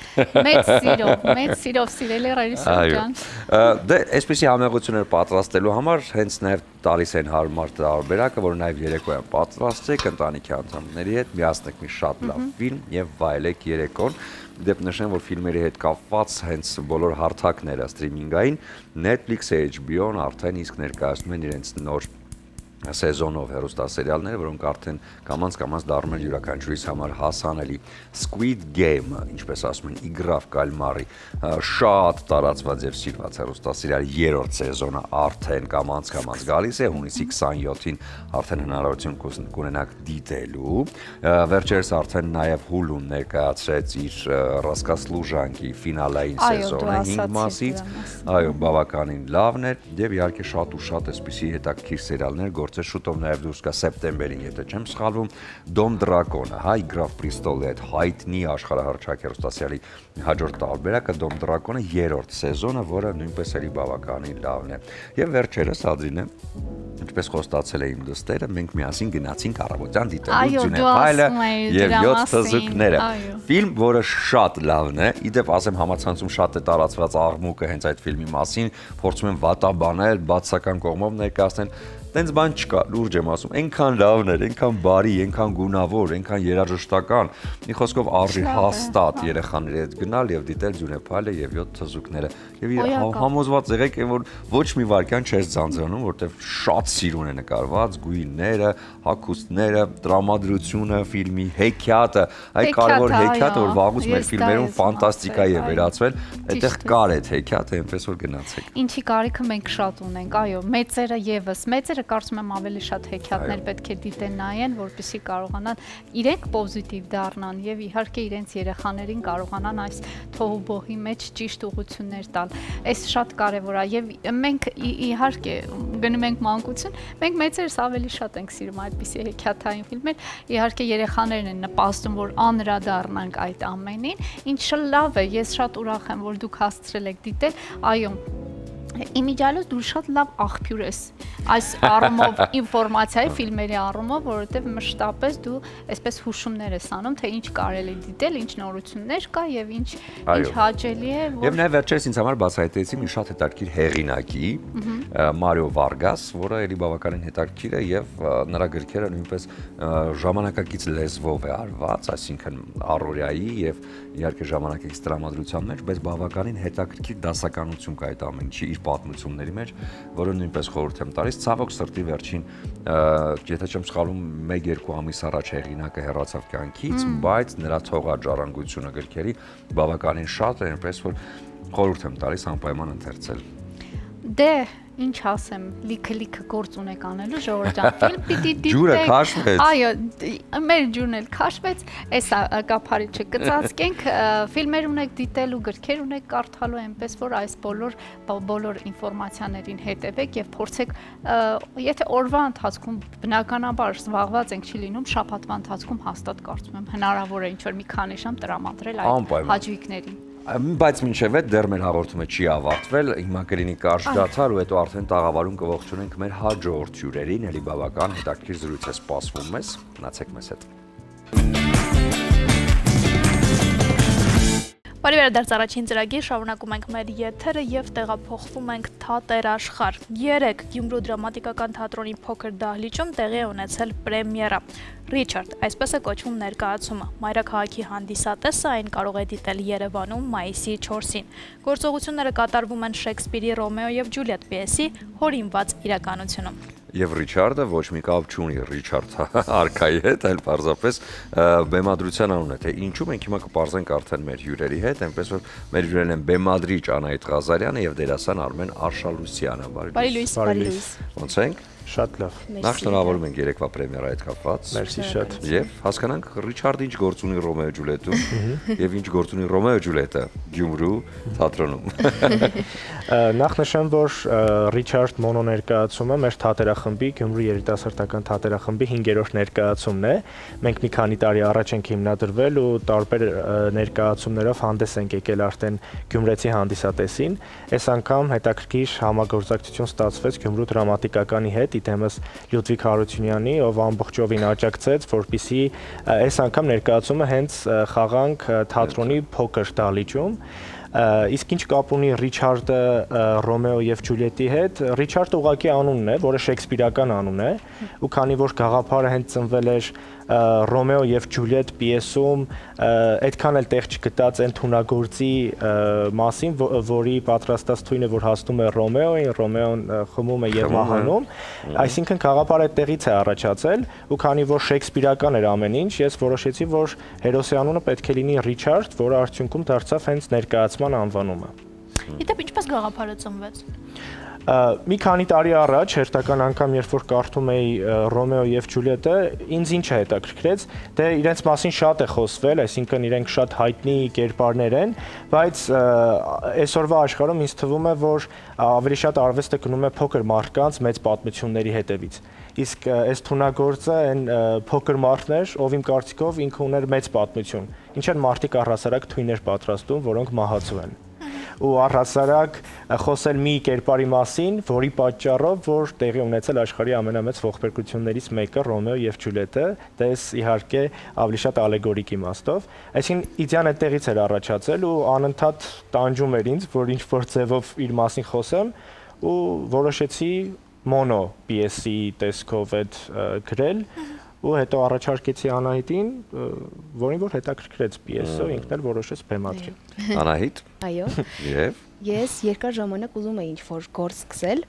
Մեծ սիրով սիրելի ռեժիսոր ջան։ Դե այսպեսի համեղություններ պատրաստելու համար հենց նաև տալիս են հարմար տարբերակը, որ նաև երեկոյան պատրաստեք ընտանիքի անդամների հետ, միացնեք մի շատ լավ ֆիլմ եւ վայելեք երեկոն։ Դեպ նշեմ, որ ֆիլմերի հետ կապված հենց բոլոր հարթակները սթրիմինգային Netflix-ը, HBO-ն արդեն իսկ ներկայացնում են իրենց նոր սեզոնով հեռուստասերիալները, որոնք արդեն կամաց դառնում են յուրաքանչյուրիս համար հասանելի։ Squid Game, ինչպես ասում են, Իգրա в կալմարի, շատ տարածված եւ սիրված հեռուստասերիալ 3-րդ սեզոնը արդեն կամաց գալիս է, հունիսի 27-ին արդեն հնարավորություն կունենաք դիտելու։ Վերջերս արդեն նաեւ Hulu-ն ներկայացրեց իր Ռասկասլուժանկի ֆինալային սեզոնը 5 մասից, այո, բավականին լավն էր եւ իհարկե շատ ու շատ էսպիսի հետաքրքիր սերիալներ գործեր շուտով նաեւ դուրս կա սեպտեմբերին, եթե չեմ սխալվում, Դոմ Դրակոնը, հայ Գրաֆ Պրիստոլի հետ հայտնի աշխարհահռչակ հեռուստասերիալի հաջորդ տարբերակը Դոմ Դրակոնը 3-րդ սեզոնը, որը նույնպես էլի բավականին լավն է։ Եվ վերջերս Ադրինե, ինչպես խոստացել էին դստերը, մենք միասին գնացինք առավոտյան դիտելու Ջունեպայլը եւ 7 թզուկները։ Ֆիլմ, որը շատ լավն է, իդեպ ասեմ համացանցում շատ է տարածված աղմուկը հենց այդ ֆիլմի մասին, փորձում են վատաբանել, բացական կողմով ներկայացնել, տենց բան չկա, լուրջ եմ ասում, այնքան լավն էր, այնքան բարի, այնքան գունավոր, այնքան երաժշտական, մի խոսքով արժի հաստատ երեխաների հետ գնալ եւ դիտել Ջունեպայլը եւ 7 թզուկները։ Եվ համոզված եղեք, որ ոչ մի վարքյան չես ձանձրանում, որտեվ շատ սիրուն է նկարված, գույները, հագուստները, տրամադրությունը, ֆիլմի հեքիաթը, այ կարևոր հեքիաթը, որ վաղուց մեր ֆիլմերում ֆանտաստիկայի է վերածվել, այդտեղ կար այդ հեքիաթը, այնպես որ գնացեք։ Ինչի կարիքը մենք շատ ունենք, այո, մեծերը եւս, մեծերը կարծում եմ ավելի շատ հեքիաթներ պետք է դիտեն նայեն, որպեսզի կարողանան իրենք պոզիտիվ դառնան եւ իհարկե իրենց երեխաներին կարողանան այս թողուբոհի մեջ ճիշտ ուղղություններ տալ։ Այս շատ կարեւոր է եւ մենք իհարկե գնում ենք մանկություն, մենք մեծերս ավելի շատ ենք սիրում այդպիսի հեքիաթային ֆիլմեր, իհարկե երեխաներն են նպաստում, որ անդրադառնանք այդ ամենին, ինչը լավ է, ես շատ ուրախ եմ, որ դուք հասցրել եք դիտել, այո, իմիջիալոց դու շատ լավ աղբյուր ես այս առումով ինֆորմացիայի ֆիլմերի առումով, որովհետև մշտապես դու այսպես հուշումներ ես անում, թե ինչ կարելի դիտել, ինչ նորություններ կա եւ ինչ հաճելի է, որ Եվ նաեւ վերջերս ինձ համար բացահայտեցի մի շատ հետաքրքիր հեղինակի Մարիո Վարգաս, որը էլի բավականին հետաքրքիր է եւ նրա գրքերը նույնպես ժամանակակից լեզվով է արված, այսինքն առօրյայի եւ իհարկե ժամանակակից տրամադրության մեջ, բայց բավականին հետաքրքիր դասականություն կա այդ ամեն ինչի իր պատմությունների մեջ, որը նույնպես խորհուրդ եմ տալիս, ցավոք սրտի վերջին, եթե չեմ սխալվում, 1-2 ամիս առաջ հեղինակը հեռացավ կյանքից, բայց նրա թողաջարանգությունը գրքերի բավականին շատ է, այնպես որ խորհուրդ եմ տալիս անպայման ընթերցել։ Դե ինչ ասեմ, լիքը գործ ունեք անելու ժողովուրդ ջան, ֆիլմ պիտի դիտեք։ Ջուրը քաշվեց։ Այո, մեր ջուրն էլ քաշվեց, էսա կափարիչը կծածկենք, ֆիլմեր ունեք դիտելու, գրքեր ունեք կարդալու, այնպես որ այս բոլոր ինֆորմացիաներին հետևեք եւ փորձեք, եթե օրվա ընթացքում բնականաբար զբաղված ենք չի լինում, շաբաթվա ընթացքում հաստատ կարծում եմ հնարավոր է ինչ-որ մի քանի ժամ տրամադրել այդ հաճույքներին։ Բայց մինչև այդ դեռ մեր հաղորդումը չի ավարտվել, հիմա կլինի կարճ դադար ու հետո արդեն տաղավարում կողջունենք մեր հաջորդ հյուրերին, էլի բավական հետաքրքիր զրույց է սպասվում մեզ, մնացեք մեզ հետ։ Բարի վերադարձ առաջին ծրագիր, շարունակում ենք մեր եթերը եւ տեղափոխվում ենք թատերաշխարհ։ 3 Գյումրու դրամատիկական թատրոնի փոքր դահլիճում տեղի է ունեցել պրեմիերա։ Ռիչարդ, այսպես է կոչվում ներկայացումը։ Մայրաքաղաքի հանդիսատեսը այն կարող է դիտել Երևանում մայիսի 4-ին։ Գործողությունները կատարվում են Շեքսպիրի Ռոմեո եւ Ջուլիետ պիեսի հորինված իրականությունում։ Եվ Ռիչարդը ոչ մի կապ չունի Ռիչարդ արքայի հետ, այլ պարզապես բեմադրության անուն է, թե ինչու մենք հիմա կպարզենք արդեն մեր հյուրերի հետ, այնպես որ մեր հյուրերն են բեմադրիչ Անահիտ Ղազարյանը եւ դերասան Արմեն Արշալուսյանը։ Բարի լույս։ Ոնց ենք։ Շատ լավ։ Նախ շնորհավորում ենք երեկվա պրեմիերայի հետ կապված։ Մերսի շատ։ Եվ հասկանանք Ռիչարդը ինչ գործ ունի Ռոմեո Ջուլիետում եւ ինչ գործ ունի Ռոմեո Ջուլիետը Գյումրու թատրոնում։ Նախ նշեմ, որ Ռիչարդ մոնո ներկայացումը մեր թատերախմբի Գյումրու երիտասարդական թատերախմբի 5-րդ ներկայացումն է։ Մենք մի քանի տարի առաջ ենք հիմնադրվել ու տարբեր ներկայացումներով հանդես ենք եկել արդեն գյումրեցի հանդիսատեսին։ Այս անգամ հետաքրքիր համագործակցություն ստացվեց Գյումրու դրամատիկականի հետ, դեմս Լյուդվիգ Հարությունյանի, ով ամբողջովին աջակցեց, որպեսզի այս անգամ ներկայացումը հենց խաղանք թատրոնի փոքր դահլիճում։ Իսկ ինչ կապ ունի Ռիչարդը Ռոմեո եւ Ջուլիետի հետ։ Ռիչարդը ուղղակի անունն է, որը շեքսպիրական անուն է, ու քանի որ գաղափարը հենց ծնվել էր Ռոմեո եւ Ջուլիետ պիեսում այդքան էլ տեղ չգտած այն թունագործի մասին, որի պատրաստած թույնը որ հասնում է Ռոմեոին, Ռոմեոն խմում է եւ մահանում, այսինքն գաղափարը այդտեղից է առաջացել, ու քանի որ շեքսպիրական էր ամեն ինչ, ես որոշեցի, որ հերոսի անունը պետք է լինի Ռիչարդ, որը արդյունքում դարձավ հենց ներկայացման անվանումը։ Իդեպ ինչպես գաղափարը ծնվեց։ Մի քանի տարի առաջ հերթական անգամ երբ որ կարդում էի Ռոմեո եւ Ջուլիետը, ինձ ինչ է հետաքրքրեց, դե իրենց մասին շատ է խոսվել, այսինքն իրենք շատ հայտնի կերպարներ են, բայց այսօրվա աշխարհում ինձ թվում է, որ ավելի շատ արվեստը գնում է փոքր մարդկանց մեծ պատմությունների հետևից։ Իսկ այս թունագործը այն փոքր մարդներ, ով իմ կարծիքով ինքը ուներ մեծ պատմություն։ Ինչ են մարդիկ առհասարակ թույներ պատրաստում, որոնք մահացու են։ Ու առհասարակ խոսել մի կերպարի մասին, որի պատճառով որ տեղի ունեցել աշխարհի ամենամեծ ողբերգություններից մեկը Ռոմեո եւ Ջուլիետը, դες իհարկե ավելի շատ ալեգորիկ իմաստով, այսինքն իդեան այդտեղից էր առաջացել ու անընդհատ տանջում էր ինձ, որ ինչ որ ձևով իր մասին խոսեմ ու որոշեցի մոնո պիեսի տեսքով այդ գրել ու հետո առաջարկեցի Անահիտին, որին որ հետաքրքրեց պիեսը, ինքն էլ որոշեց բեմադրել։ Անահիտ։ Այո։ Եվ Ես երկար ժամանակ ուզում էի ինչ-որ գործ սկսել,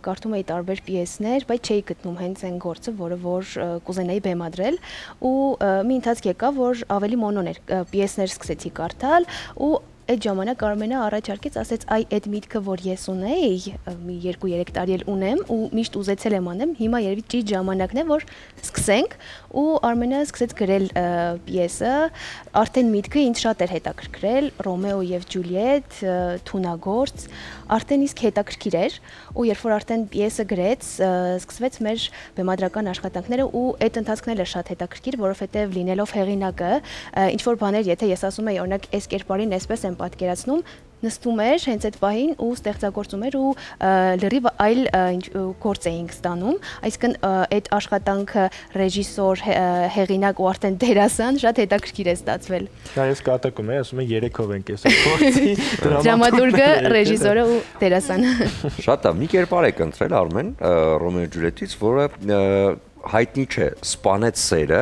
կարդում էի տարբեր պիեսներ, բայց չէի գտնում հենց այն գործը, որը որ կուզենայի բեմադրել, ու մի ընթացք եկավ, որ ավելի մոնոներ պիեսներ սկսեցի կարդալ, ու այդ ժամանակ Արմենը առաջարկեց, ասեց, այ այդ միտքը, որ ես ունեի, մի 2-3 տարի էլ ունեմ ու միշտ ուզեցել եմ անեմ, հիմա երևի ճիշտ ժամանակն է, որ սկսենք, ու Արմենը սկսեց գրել պիեսը, արդեն միտքը ինձ շատ էր հետաքրքրել, Ռոմեո եւ Ջուլիետ, թունագործ, արդեն իսկ հետաքրքիր էր, ու երբ որ արդեն պիեսը գրեց, սկսվեց մեր բեմադրական աշխատանքները ու այդ ընթացքն էլ է շատ հետաքրքիր, որովհետեւ լինելով հեղինակը, ինչ որ բաներ, եթե ես ասում եի, օրինակ, այս կերպարին այսպես եմ պատկերացնում, նստում էր հենց այդ պահին ու ստեղծագործում էր ու լրիվ այլ գործ էինք ստանում, այսինքն այդ աշխատանքը ռեժիսոր, հեղինակ ու արդեն դերասան շատ հետաքրքիր է ստացվել։ Դա ես կատակում եմ, ասում եմ 3-ով ենք այս գործի, դրամատուրգը, ռեժիսորը ու դերասանը։ Շատ է, մի կերպար եք ընտրել Արմեն Ռոմեո Ջուլիետից, որը հայտնի չէ, սպանեց սերը,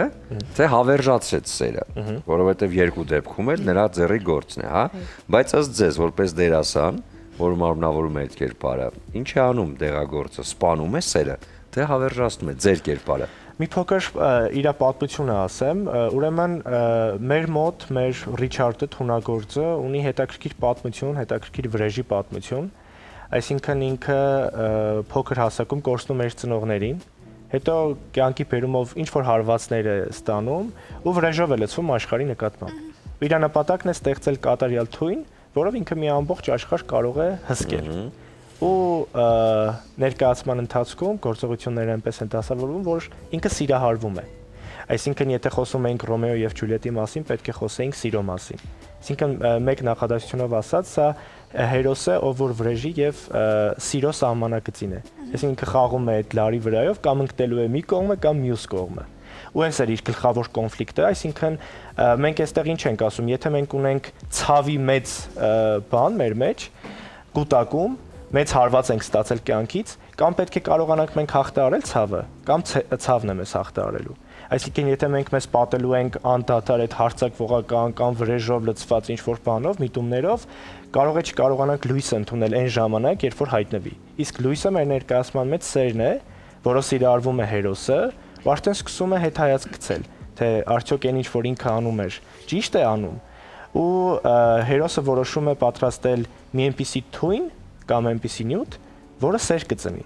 թե հավերժացրեց սերը, որովհետև երկու դեպքում էլ նրա ձեռի գործն է, հա, բայց ըստ ձեզ որպես դերասան, որ մարմնավորում է այդ կերպարը, ինչ է անում դեղագործը, սպանում է սերը, թե հավերժացնում է ձեր կերպարը։ Մի փոքր իր պատմությունը ասեմ, ուրեմն մեր մոտ մեր Ռիչարդը թունագործը ունի հետաքրքիր պատմություն, հետաքրքիր վրեժի պատմություն, այսինքն ինքը փոքր հասակում կորցնում էր ծնողներին, հետո կյանքի բերումով ինչ որ հարվածներ է ստանում ու վրեժով է լցվում աշխարհի նկատմամբ։ Իր նպատակն է ստեղծել կատարյալ թույն, որով ինքը մի ամբողջ աշխարհ կարող է հսկել։ Ու ներկայացման ընթացքում գործողությունները այնպես են դասավորվում, որ ինքը սիրահարվում է։ Այսինքն եթե խոսում ենք Ռոմեո եւ Ջուլիետի մասին, պետք է խոսեինք սիրո մասին։ Այսինքն մեկ նախադասությունով ասած, սա հերոսը, ով որ վրեժի եւ սիրո սահմանակցին է։ Այսինքն ինքը խաղում է այդ լարի վրայով կամ ընկնելու է մի կողմը կամ մյուս կողմը։ Ու այս է իր գլխավոր կոնֆլիկտը, այսինքն մենք այստեղ ինչ ենք ասում, եթե մենք ունենք ցավի մեծ բան մեր մեջ, կուտակում, մեծ հարված ենք ստացել կյանքից, կամ պետք է կարողանանք մենք հաղթահարել ցավը, կամ ցավն է մեզ հաղթահարելու։ Այսինքն եթե մենք մեզ պատելու ենք անդադար այդ հարցակվողական կամ վրեժով լցված ինչ-որ բանով, միտումներով, կարող է չկարողանանք լույսը ընդունել այն ժամանակ, երբ որ հայտնվի։ Իսկ լույսը մեր ներկայացման մեջ սերն է, որը սիրահարվում է հերոսը, ու արդեն սկսում է հետհայացք գցել, թե արդյոք այն ինչ որ ինքը անում էր, ճիշտ է անում։ Ու հերոսը որոշում է պատրաստել մի այնպիսի թույն կամ այնպիսի նյութ, որը սեր կծնի։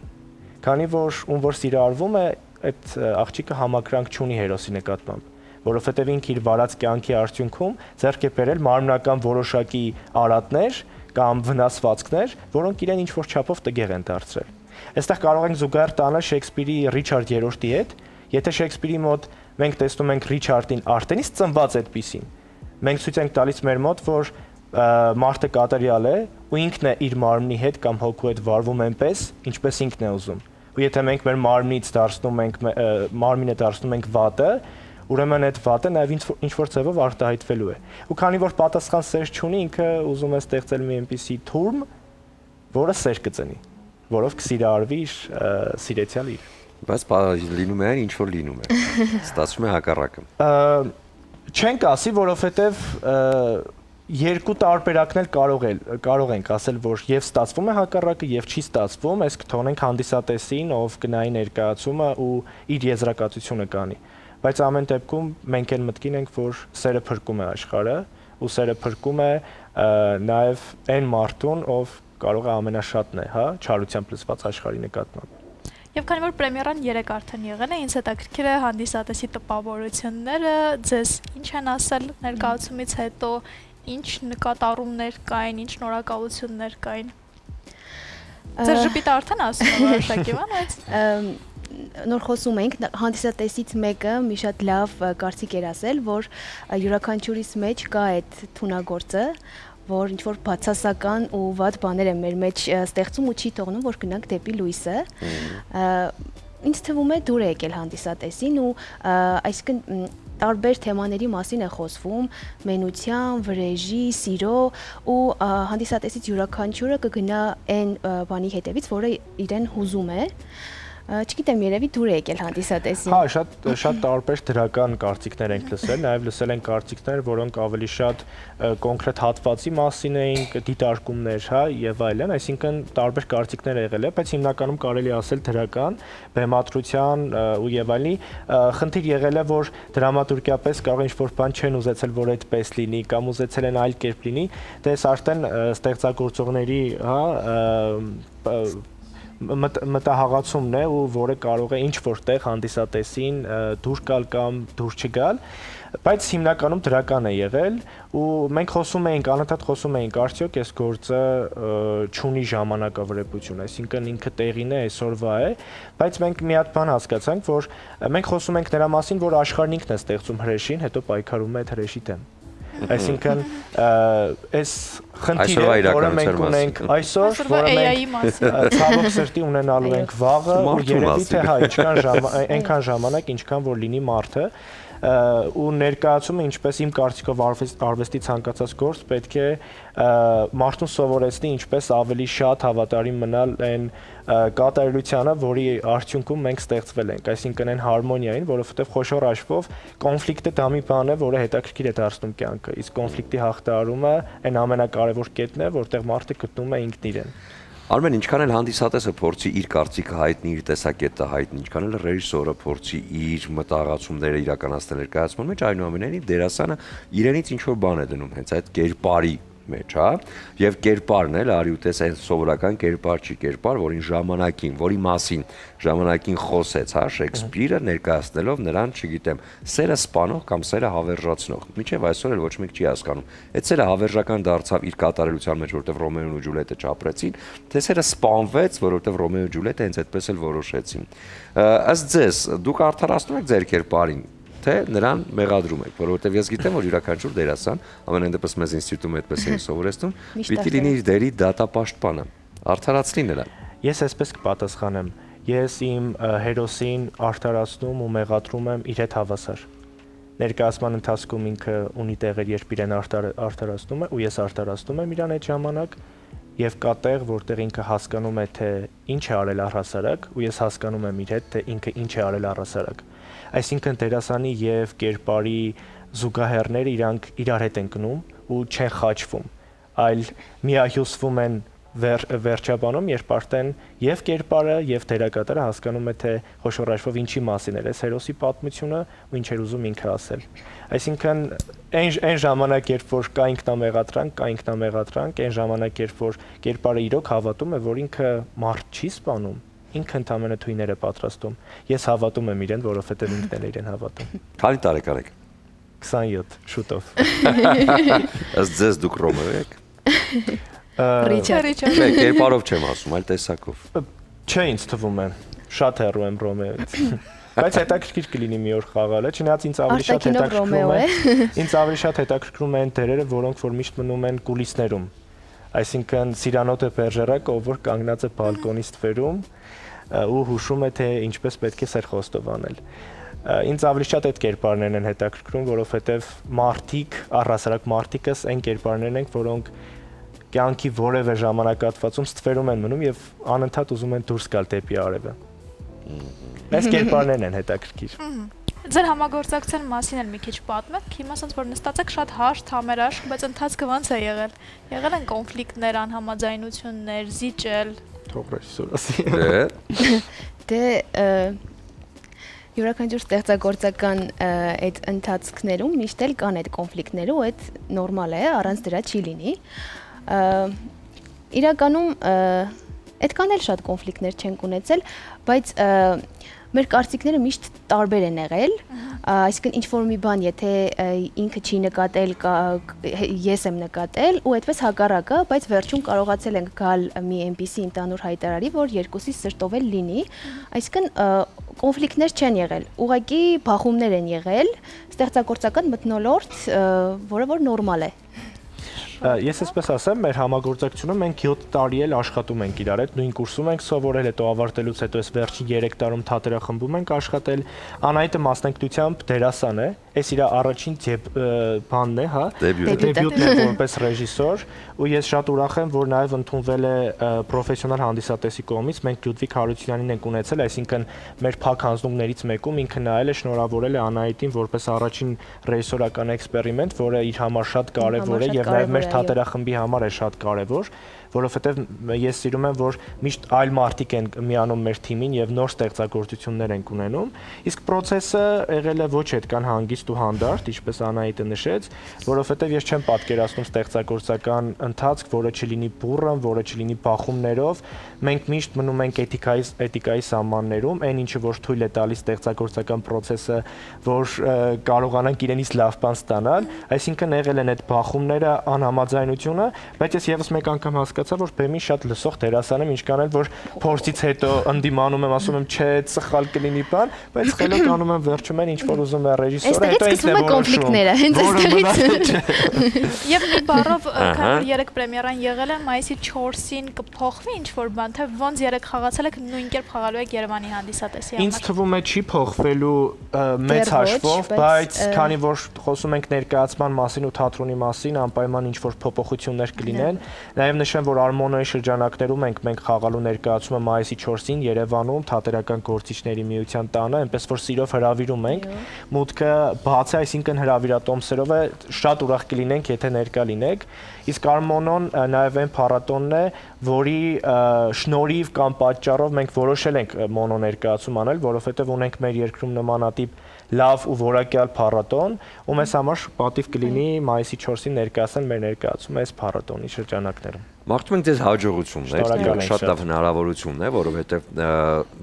Քանի որ ում որ սիրահարվում է, այդ աղջիկը համակրանք չունի հերոսի նկատմամբ, որովհետև ինքը իր վարած կյանքի արդյունքում ձեռք է բերել մարմնական որոշակի արատներ կամ վնասվածքներ, որոնք իրեն ինչ-որ չափով տգեղ են դարձրել։ Այստեղ կարող ենք զուգահեռ տանել Շեքսպիրի Ռիչարդ III-ի հետ, եթե Շեքսպիրի մոտ մենք տեսնում ենք Ռիչարդին արդենից ծնված այդպիսին, մենք ցույց ենք տալիս մեր մոտ, որ մարդը կատարյալ է ու ինքն է իր մարմնի հետ կամ հոգու հետ վարվում այնպես, ինչպես ինքն է ուզում։ Ու եթե մենք մեր մարմնից դարձնում ենք մարմինը դարձնում ենք վատը, ուրեմն այդ վատը նաև ինչ որ ձևով արտահայտվելու է։ Ու քանի որ պատասխան սեր չունի, ինքը ուզում է ստեղծել մի այնպիսի թուրմ, որը սեր կծնի, որով կսիրահարվի իր սիրեցյալ իր։ Բայց լինում է այն, ինչ որ լինում է։ Ստացվում է հակառակը։ Չենք ասի, որովհետև երկու տարբերակներ կարող ենք ասել, որ եւ ստացվում է հակառակը եւ չի ստացվում, այս կթողնենք հանդիսատեսին, ով գնայի ներկայացումը ու իր եզրակացությունը կանի։ Բայց ամեն դեպքում մենք այն մտքին ենք, որ սերը փրկում է աշխարհը ու սերը փրկում է նաեւ այն մարդուն, ով կարող է ամենաշատն է, հա, չարությամբ լցված աշխարհի նկատմամբ։ Եվ քանի որ պրեմիերան 3 արդեն եղել է, ինձ հետաքրքիր է հանդիսատեսի տպավորությունները, ձեզ ինչ են ասել ներկայացումից հետո, ինչ նկատառումներ կային, ինչ նորակալություններ կային։ Ձեր ժպիտը արդեն ասում է որոշակի բան, բայց նոր խոսում ենք, հանդիսատեսից մեկը մի շատ լավ կարծիք էր ասել, որ յուրաքանչյուրիս մեջ կա այդ թունագործը, որ ինչ-որ բացասական ու վատ բաներ են մեր մեջ ստեղծում ու չի թողնում, որ գնանք դեպի լույսը։ Ինձ թվում է դուր է եկել հանդիսատեսին ու այսինքն տարբեր թեմաների մասին է խոսվում, մենության, վրեժի, սիրո ու հանդիսատեսից յուրաքանչյուրը կգնա այն բանի հետևից, որը իրեն հուզում է։ Չգիտեմ, երևի դուր է եկել հանդիսատեսին։ Հա, շատ տարբեր դրական կարծիքներ ենք լսել, նաև լսել ենք կարծիքներ, որոնք ավելի շատ կոնկրետ հատվածի մասին էին, դիտարկումներ, հա, եւ այլն, այսինքն տարբեր կարծիքներ եղել է, բայց հիմնականում կարելի ասել դրական, բեմադրության ու եւ այլնի, խնդիր եղել է, որ դրամատուրգիապես կարող ինչ-որ բան չեն ուզեցել, որ այդպես լինի, կամ ուզեցել են այլ կերպ լինի, դե այս արդեն ստեղծագործողների, հա, մտահղացումն է ու որը կարող է ինչ որտեղ հանդիսատեսին դուր գալ կամ դուր չգալ, բայց հիմնականում դրական է եղել ու մենք խոսում էինք, անընդհատ խոսում էինք, արդյոք այս գործը չունի ժամանակավրեպություն, այսինքն ինքը տեղին է, այսօրվա է, բայց մենք մի հատ բան հասկացանք, որ մենք խոսում ենք նրա մասին, որ աշխարհն ինքն է ստեղծում հրեշին, հետո պայքարում է այդ հրեշի դեմ։ Այսինքն այս խնդիրը, որը մենք ունենք այսօր, որը մենք ցավոք սրտի ունենալու ենք վաղը, ու երևի թե հա, այնքան ժամանակ, ինչքան որ լինի մարդը, ու ներկայացումը, ինչպես իմ կարծիքով արվեստի ցանկացած գործ պետք է մարդուն սովորեցնի ինչպես ավելի շատ հավատարիմ մնալ այն կատարելությանը, որի արդյունքում մենք ստեղծվել ենք, այսինքն այն հարմոնիային, որովհետև խոշոր հաշվով կոնֆլիկտը դա մի բան է, որը հետաքրքիր է դարձնում կյանքը, իսկ կոնֆլիկտի հաղթահարումը այն ամենակարևոր կետն է, որտեղ մարդը գտնում է ինքն իրեն։ Արմեն, ինչքան էլ հանդիսատեսը փորձի իր կարծիքը հայտնի, իր տեսակետը հայտնի, ինչքան էլ ռեժիսորը փորձի իր մտահղացումները իրականացնել ներկայացման մեջ, այնուամենայնիվ դերասանը իրենից ինչ-որ բան է դնում հենց այդ կերպարի մեջ, հա, եւ կերպարն էլ արի ու տես այն սովորական կերպար չի, կերպար, որին ժամանակին, որի մասին ժամանակին խոսեց, հա, Շեքսպիրը ներկայացնելով նրան, չգիտեմ, սերը սպանող կամ սերը հավերժացնող։ Մինչև այսօր էլ ոչ մեկ չի հասկանում։ Այդ սերը հավերժական դարձավ իր կատարելության մեջ, որովհետև Ռոմեոն ու Ջուլիետը չապրեցին, թե սերը սպանվեց, որովհետև Ռոմեո ու Ջուլիետը հենց այդպես էլ որոշեցին։ Ըստ ձեզ, դուք արդարացնում եք ձեր կերպարին, թե նրան մեղադրում եք, որովհետև ես գիտեմ, որ յուրաքանչյուր դերասան, ամենայն դեպս մեզ ինստիտուտում այդպես են սովորեցնում, պիտի լինի իր դերի դատապաշտպանը, արդարացնի նրան։ Ես այսպես կպատասխանեմ, ես իմ հերոսին արդարացնում ու մեղադրում եմ իր հետ հավասար։ Ներկայացման ընթացքում ինքը ունի տեղեր, երբ իրեն արդարացնում է ու ես արդարացնում եմ իրան այդ ժամանակ եւ կա տեղ, որտեղ ինքը հասկանում է, թե ինչ է արել առհասարակ ու ես հասկանում եմ իր հետ, թե ինքը ինչ է արել առհասարակ։ Այսինքն դերասանի եւ կերպարի զուգահեռները իրանք իրար հետ են գնում ու չեն խաչվում, այլ միահյուսվում են վերջաբանում, երբ արդեն եւ կերպարը եւ դերակատարը հասկանում է, թե խոշոր հաշվով ինչի մասին էր այս հերոսի պատմությունը ու ինչ էր ուզում ինքը ասել։ Այսինքն այն ժամանակ, երբ որ կա ինքնամեղադրանք, այն ժամանակ, երբ որ կերպարը իրոք հավատում է, որ ինքը մարդ չի սպանում, ինքը ընդամենը թույներ է պատրաստում։ Ես հավատում եմ իրեն, որովհետև ինքն էլ իրեն հավատում։ Քանի տարեկան եք։ 27, շուտով։ Ըստ ձեզ դուք Ռոմեո եք։ Ռիչարդ։ Չէ, կերպարով չեմ ասում, այլ տեսակով։ Չէ, ինձ թվում է, շատ հեռու եմ Ռոմեոից։ Բայց հետաքրքիր կլինի մի օր խաղալը, չնայած ինձ ավելի շատ հետաքրքրում է։ Ինձ ավելի շատ հետաքրքրում են դերերը, որոնք որ միշտ մնում են կուլիսներում։ Այսինքն Սիրանո դե Բերժերակը, ով որ կանգնած է բալկոնի ստվերում ու հուշում է, թե ինչպես պետք է սեր խոստով անել։ Ինձ ավելի շատ այդ կերպարներն են հետաքրքրում, որովհետև մարդիկ, առհասարակ մարդիկս այն կերպարներն են, որոնք կյանքի որևէ ժամանակահատվածում ստվերում են մնում եւ անընդհատ ուզում են դուրս գալ դեպի արևը։ Այս կերպարներն են հետաքրքիր։ Ձեր համագործակցության մասին էլ մի քիչ պատմեք, հիմա ասած որ նստած եք շատ հարթ, համերաշխ, բայց ընթացքը ո՞նց է եղել։ Եղել են կոնֆլիկտներ, անհամաձայնություններ, զիջել։ Թող ռեժիսոր ասի։ Դե յուրաքանչյուր ստեղծագործական այդ ընթացքներում միշտ էլ կան այդ կոնֆլիկտները ու այդ նորմալ է, առանց դրա չի լինի։ Իրականում այդքան էլ շատ կոնֆլիկտներ չենք ունեցել, բայց մեր կարծիքները միշտ տարբեր են եղել, այսինքն ինչ-որ մի բան, եթե ինքը չի նկատել, ես եմ նկատել ու այդպես հակառակը, բայց վերջում կարողացել ենք գալ մի այնպիսի ինտանուր հայտարարի, որ երկուսի սրտով էլ լինի, այսինքն կոնֆլիկտներ չեն եղել, ուղղակի բախումներ են եղել, ստեղծագործական մթնոլորտ, որը որ նորմալ է։ Ես այսպես ասեմ, մեր համագործակցությունը մենք 7 տարի էլ աշխատում ենք իրար հետ, նույն կուրսում ենք սովորել, հետո ավարտելուց հետո այս վերջին 3 տարում թատերախմբում ենք աշխատել։ Անահիտը մասնակցությամբ դերասան է, այս իր առաջին բանն է, հա, դեբյուտն է որպես ռեժիսոր, ու ես շատ ուրախ եմ, որ նաև ընդունվել է պրոֆեսիոնալ հանդիսատեսի կողմից, մենք Լյուդվիգ Հարությունյանին ենք ունեցել, այսինքն մեր փակ հանձնումներից մեկում ինքը նայել է, շնորհավորել է Անահիտին որպես առաջին ռեժիսորական էքսպերիմենտ, որը իր համար շատ կարևոր է եւ նաև մեր թատերախմբի համար է շատ կարևոր, որովհետև ես սիրում եմ, որ միշտ այլ մարդիկ են միանում մեր թիմին եւ նոր ստեղծագործություններ են ունենում, իսկ process-ը եղել է ոչ այդքան հանգիստ ու հանդարտ, ինչպես Անահիտը նշեց, որովհետև ես չեմ պատկերացնում ստեղծագործական ընթացք, որը չլինի բուռն, որը չլինի բախումներով, մենք միշտ մնում ենք էթիկայի սահմաններում, այն ինչը որ թույլ է տալիս ստեղծագործական process-ը, որ կարողանանք իրենից լավ բան ստանալ, այսինքն եղել են այդ բախումները, անհամաձայնությունը, բայց ես եւս մեկ անգամ հասկացա, որ բեմի շատ լսող դերասան եմ, ինչքան էլ որ փորձից հետո ընդդիմանում եմ, ասում եմ, չէ, սխալ կլինի բան, բայց խելոք անում եմ վերջում են ինչ որ ուզում է ռեժիսորը, հետո ինքն է կոնֆլիկտները, հենց այստեղից։ Եվ մի բառով, քանի երեք պրեմիերան եղել է, մայիսի 4-ին կփոխվի ինչ որ բան, թե ոնց երեք խաղացել եք, նույն կերպ խաղալու եք Երևանի հանդիսատեսի համար։ Ինձ թվում է չի փոխվելու մեծ հաշվով, բայց քանի որ խոսում ենք ներկայացման մասին ու թատրոնի մասին, անպայման ինչ որ փոփոխություններ կլինեն, նաև նշեմ, որ Արմոնոյի շրջանակներում մենք խաղալու ներկայացումը մայիսի 4-ին Երևանում թատերական գործիչների միության տանը, այնպես որ սիրով հրավիրում ենք, մուտքը բաց է, այսինքն հրավիրատոմսերով է, շատ ուրախ կլինենք, եթե ներկա լինեք, իսկ Արմոնոն նաև այն փառատոնն է, որի շնորհիվ կամ պատճառով մենք որոշել ենք մոնո ներկայացում անել, որովհետև ունենք մեր երկրում նմանատիպ լավ ու որակյալ փառատոն, ու մեզ համար պատիվ կլինի մայիսի 4-ին ներկայացնել մեր ներկայացումը այս փառատոնի շրջանակներում։ Մաղթում ենք ձեզ հաջողություններ, շատ լավ հնարավորություն է, որովհետև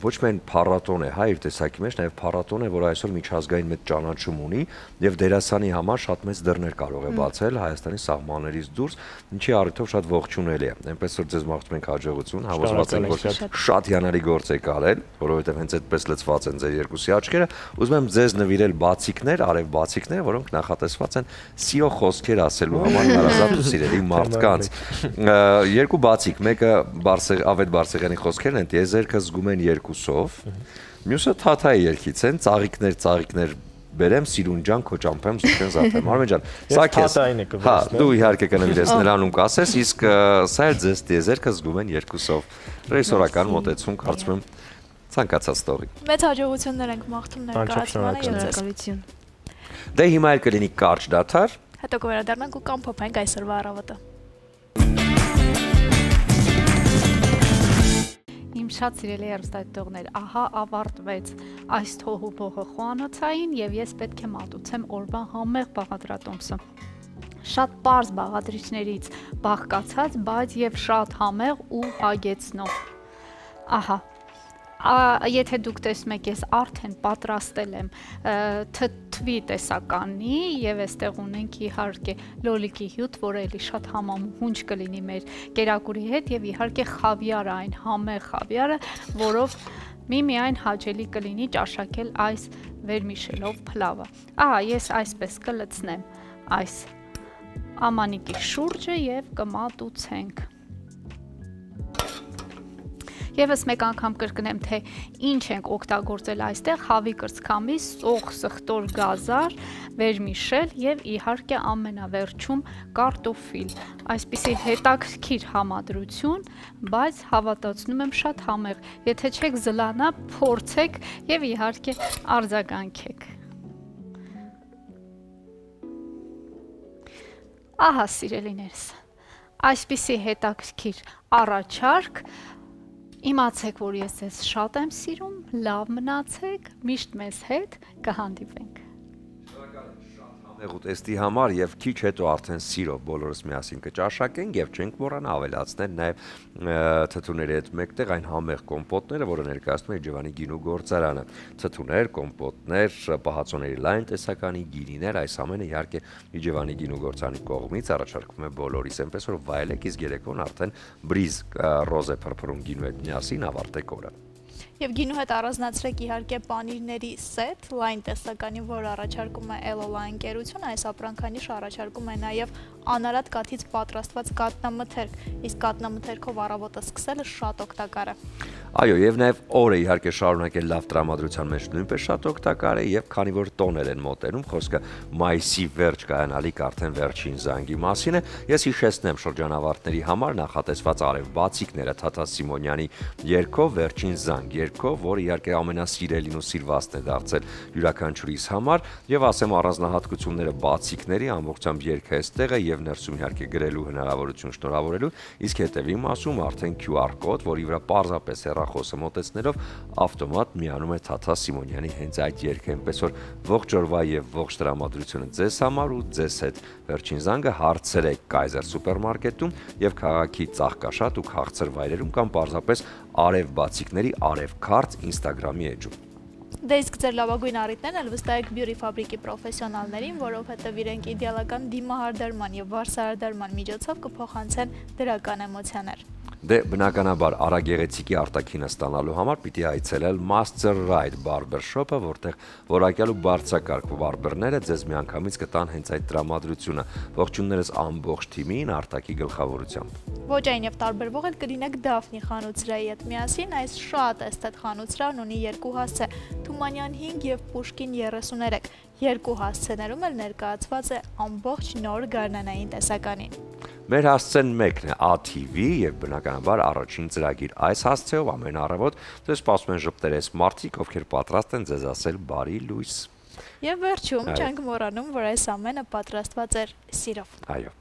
ոչ միայն փառատոն է, հա, իր տեսակի մեջ, նաև փառատոն է, որ այսօր միջազգային մեծ ճանաչում ունի եւ դերասանի համար շատ մեծ դռներ կարող է բացել Հայաստանի սահմաններից դուրս, ինչի առիթով շատ ողջունելի է։ Այնպես որ ձեզ մաղթում ենք հաջողություն, հավատացած ենք, որ շատ հիանալի գործ եք արել, որովհետև հենց այդպես լցված են ձեր երկուսի աչքերը։ Ուզում եմ ձեզ նվիրել բացիկներ, արև բացիկներ, որոնք նախատեսված են սիրո խոսքեր ասելու համար հարազատ ու սիրելի մարդկանց։ Երկու բացիկ, մեկը Ավետ Բարսեղյանի խոսքերն են, տիեզերքը զգում են երկուսով, մյուսը Թաթայի երգից են, ծաղիկներ բերեմ, սիրուն ջան, քո ճամփեմ, զուգեն զատեմ։ Արմեն ջան, սա քեզ։ Հա, դու իհարկե կնվիրես նրանում կասես, իսկ սա էլ ձեզ տիեզերքը զգում են երկուսով։ Ռեժիսորական մոտեցում, կարծում եմ, ցանկացած տողի։ Մեծ հաջողություններ ենք մաղթում ներկայացմանը եւ ձեզ։ Դե հիմա էլ կլինի կարճ դադար։ Հետո կվերադառնանք ու կամփոփենք այսօրվա առավոտը։ Իմ շատ սիրելի հեռուստադիտողներ, ահա ավարտվեց այս թոհուբոհը խոհանոցային եւ ես պետք է մատուցեմ օրվա համեղ բաղադրատոմսը։ Շատ པարզ բաղադրիչներից բաղկացած, բայց եւ շատ համեղ ու հագեցնող։ Ահա եթե դուք տեսնում եք, ես արդեն պատրաստել եմ թթվի տեսականի եւ այստեղ ունենք իհարկե լոլիկի հյութ, որը էլի շատ համահունչ կլինի մեր կերակուրի հետ եւ իհարկե խավիարը, այն համեղ խավիարը, որով միայն հաճելի կլինի ճաշակել այս վերմիշելով փլավը։ Ահա ես այսպես կլցնեմ այս ամանիկի շուրջը եւ կմատուցենք։ Եվս մեկ անգամ կրկնեմ, թե ինչ ենք օգտագործել այստեղ՝ հավի կրծքամի, սող, սխտոր, գազար, վերմիշել եւ իհարկե ամենավերջում կարտոֆիլ։ Այսպիսի հետաքրքիր համադրություն, բայց հավատացնում եմ շատ համեղ։ Եթե չեք զլանա, փորձեք եւ իհարկե արձագանքեք։ Ահա, սիրելիներս, այսպիսի հետաքրքիր առաջարկ, իմացեք, որ ես ձեզ շատ եմ սիրում, լավ մնացեք, միշտ մեզ հետ կհանդիպենք։ Ուտեստի համար եւ քիչ հետո արդեն սիրով բոլորս միասին կճաշակենք եւ չենք մոռանա ավելացնել նաեւ թթուների հետ մեկտեղ այն համեղ կոմպոտները, որը ներկայացնում է Իջևանի գինու գործարանը։ Թթուներ, կոմպոտներ, պահածոների լայն տեսականի գինիներ, այս ամենը իհարկե Իջևանի գինու գործարանի կողմից առաջարկվում է բոլորիս, այնպես որ վայելեք, իսկ երեկոն արդեն բրիզ ռոզե փրփրուն գինու հետ միասին ավարտեք օրը։ Եվ գինու հետ առանձնացրեք իհարկե պանիրների սեթ, լայն տեսականի, որ առաջարկում է Elola ընկերությունը, այս ապրանքանիշը առաջարկում է նաև անարատ կաթից պատրաստված կատնամթերք, իսկ կատնամթերքով առավոտը սկսելը շատ օգտակար է։ Այո, եւ նաեւ օրը իհարկե շարունակել լավ տրամադրության մեջ նույնպես շատ օգտակար է եւ քանի որ տոներ են մոտենում, խոսքը մայիսի վերջ կայանալիք արդեն վերջին զանգի մասին է, ես հիշեցնեմ շրջանավարտների համար նախատեսված արև բացիկները Թաթա Սիմոնյանի երգով վերջին զանգ երգով, որը իհարկե ամենասիրելին ու սիրվածն է դարձել յուրաքանչյուրիս համար եւ ասեմ առանձնահատկությունները բացիկների ամբողջությամբ երգը էստեղ է եւ ներսում իհարկե գրելու հնարավորություն շնորհավորելու, իսկ հետևի մասում արդեն QR կոդ, որի վրա պարզապես հեռախոսը մոտեցնելով ավտոմատ միանում է Թաթա Սիմոնյանի հենց այդ երգը, այնպես որ ողջ օրվա եւ ողջ տրամադրությունը ձեզ համար ու ձեզ հետ վերջին զանգը հարցրեք Kaiser սուպերմարկետում եւ քաղաքի ծաղկաշատ ու քաղցր վայրերում կամ պարզապես արև բացիկների արև քարտ Instagram-ի էջում։ Դե իսկ ձեր լավագույն առիթներն էլ վստահեք բյուրի ֆաբրիկի պրոֆեսիոնալներին, որովհետև իրենք իդեալական դիմահարդարման եւ վարսահարդարման միջոցով կփոխանցեն դրական էմոցիաներ։ Դե բնականաբար արագեղեցիկի արտաքինը ստանալու համար պիտի այցելել Master Ride Barber Shop-ը, որտեղ որակյալ ու բարձրակարգ բարբերները ձեզ միանգամից կտան հենց այդ տրամադրությունը։ Ողջուններս ամբողջ թիմին Արտակի գլխավորությամբ։ Ոչ այն եւ տարբերվող էլ կլինեք Դաֆնի խանութսրահի հետ միասին, այս շատ էսթետ խանութսրահն ունի երկու հասցե՝ Թումանյան 5 եւ Պուշկին 33։ Երկու հասցեներում էլ ներկայացված է ամբողջ նոր գարնանային տեսականին։ Մեր հասցեն մեկն է ATV եւ բնականաբար առաջին ծրագիր։ Այս հասցեով ամեն առավոտ ձեզ սպասում են ժպտերես մարդիկ, ովքեր պատրաստ են ձեզ ասել բարի լույս։ Եվ վերջում չենք մոռանում, որ այս ամենը պատրաստված էր սիրով։ Այո։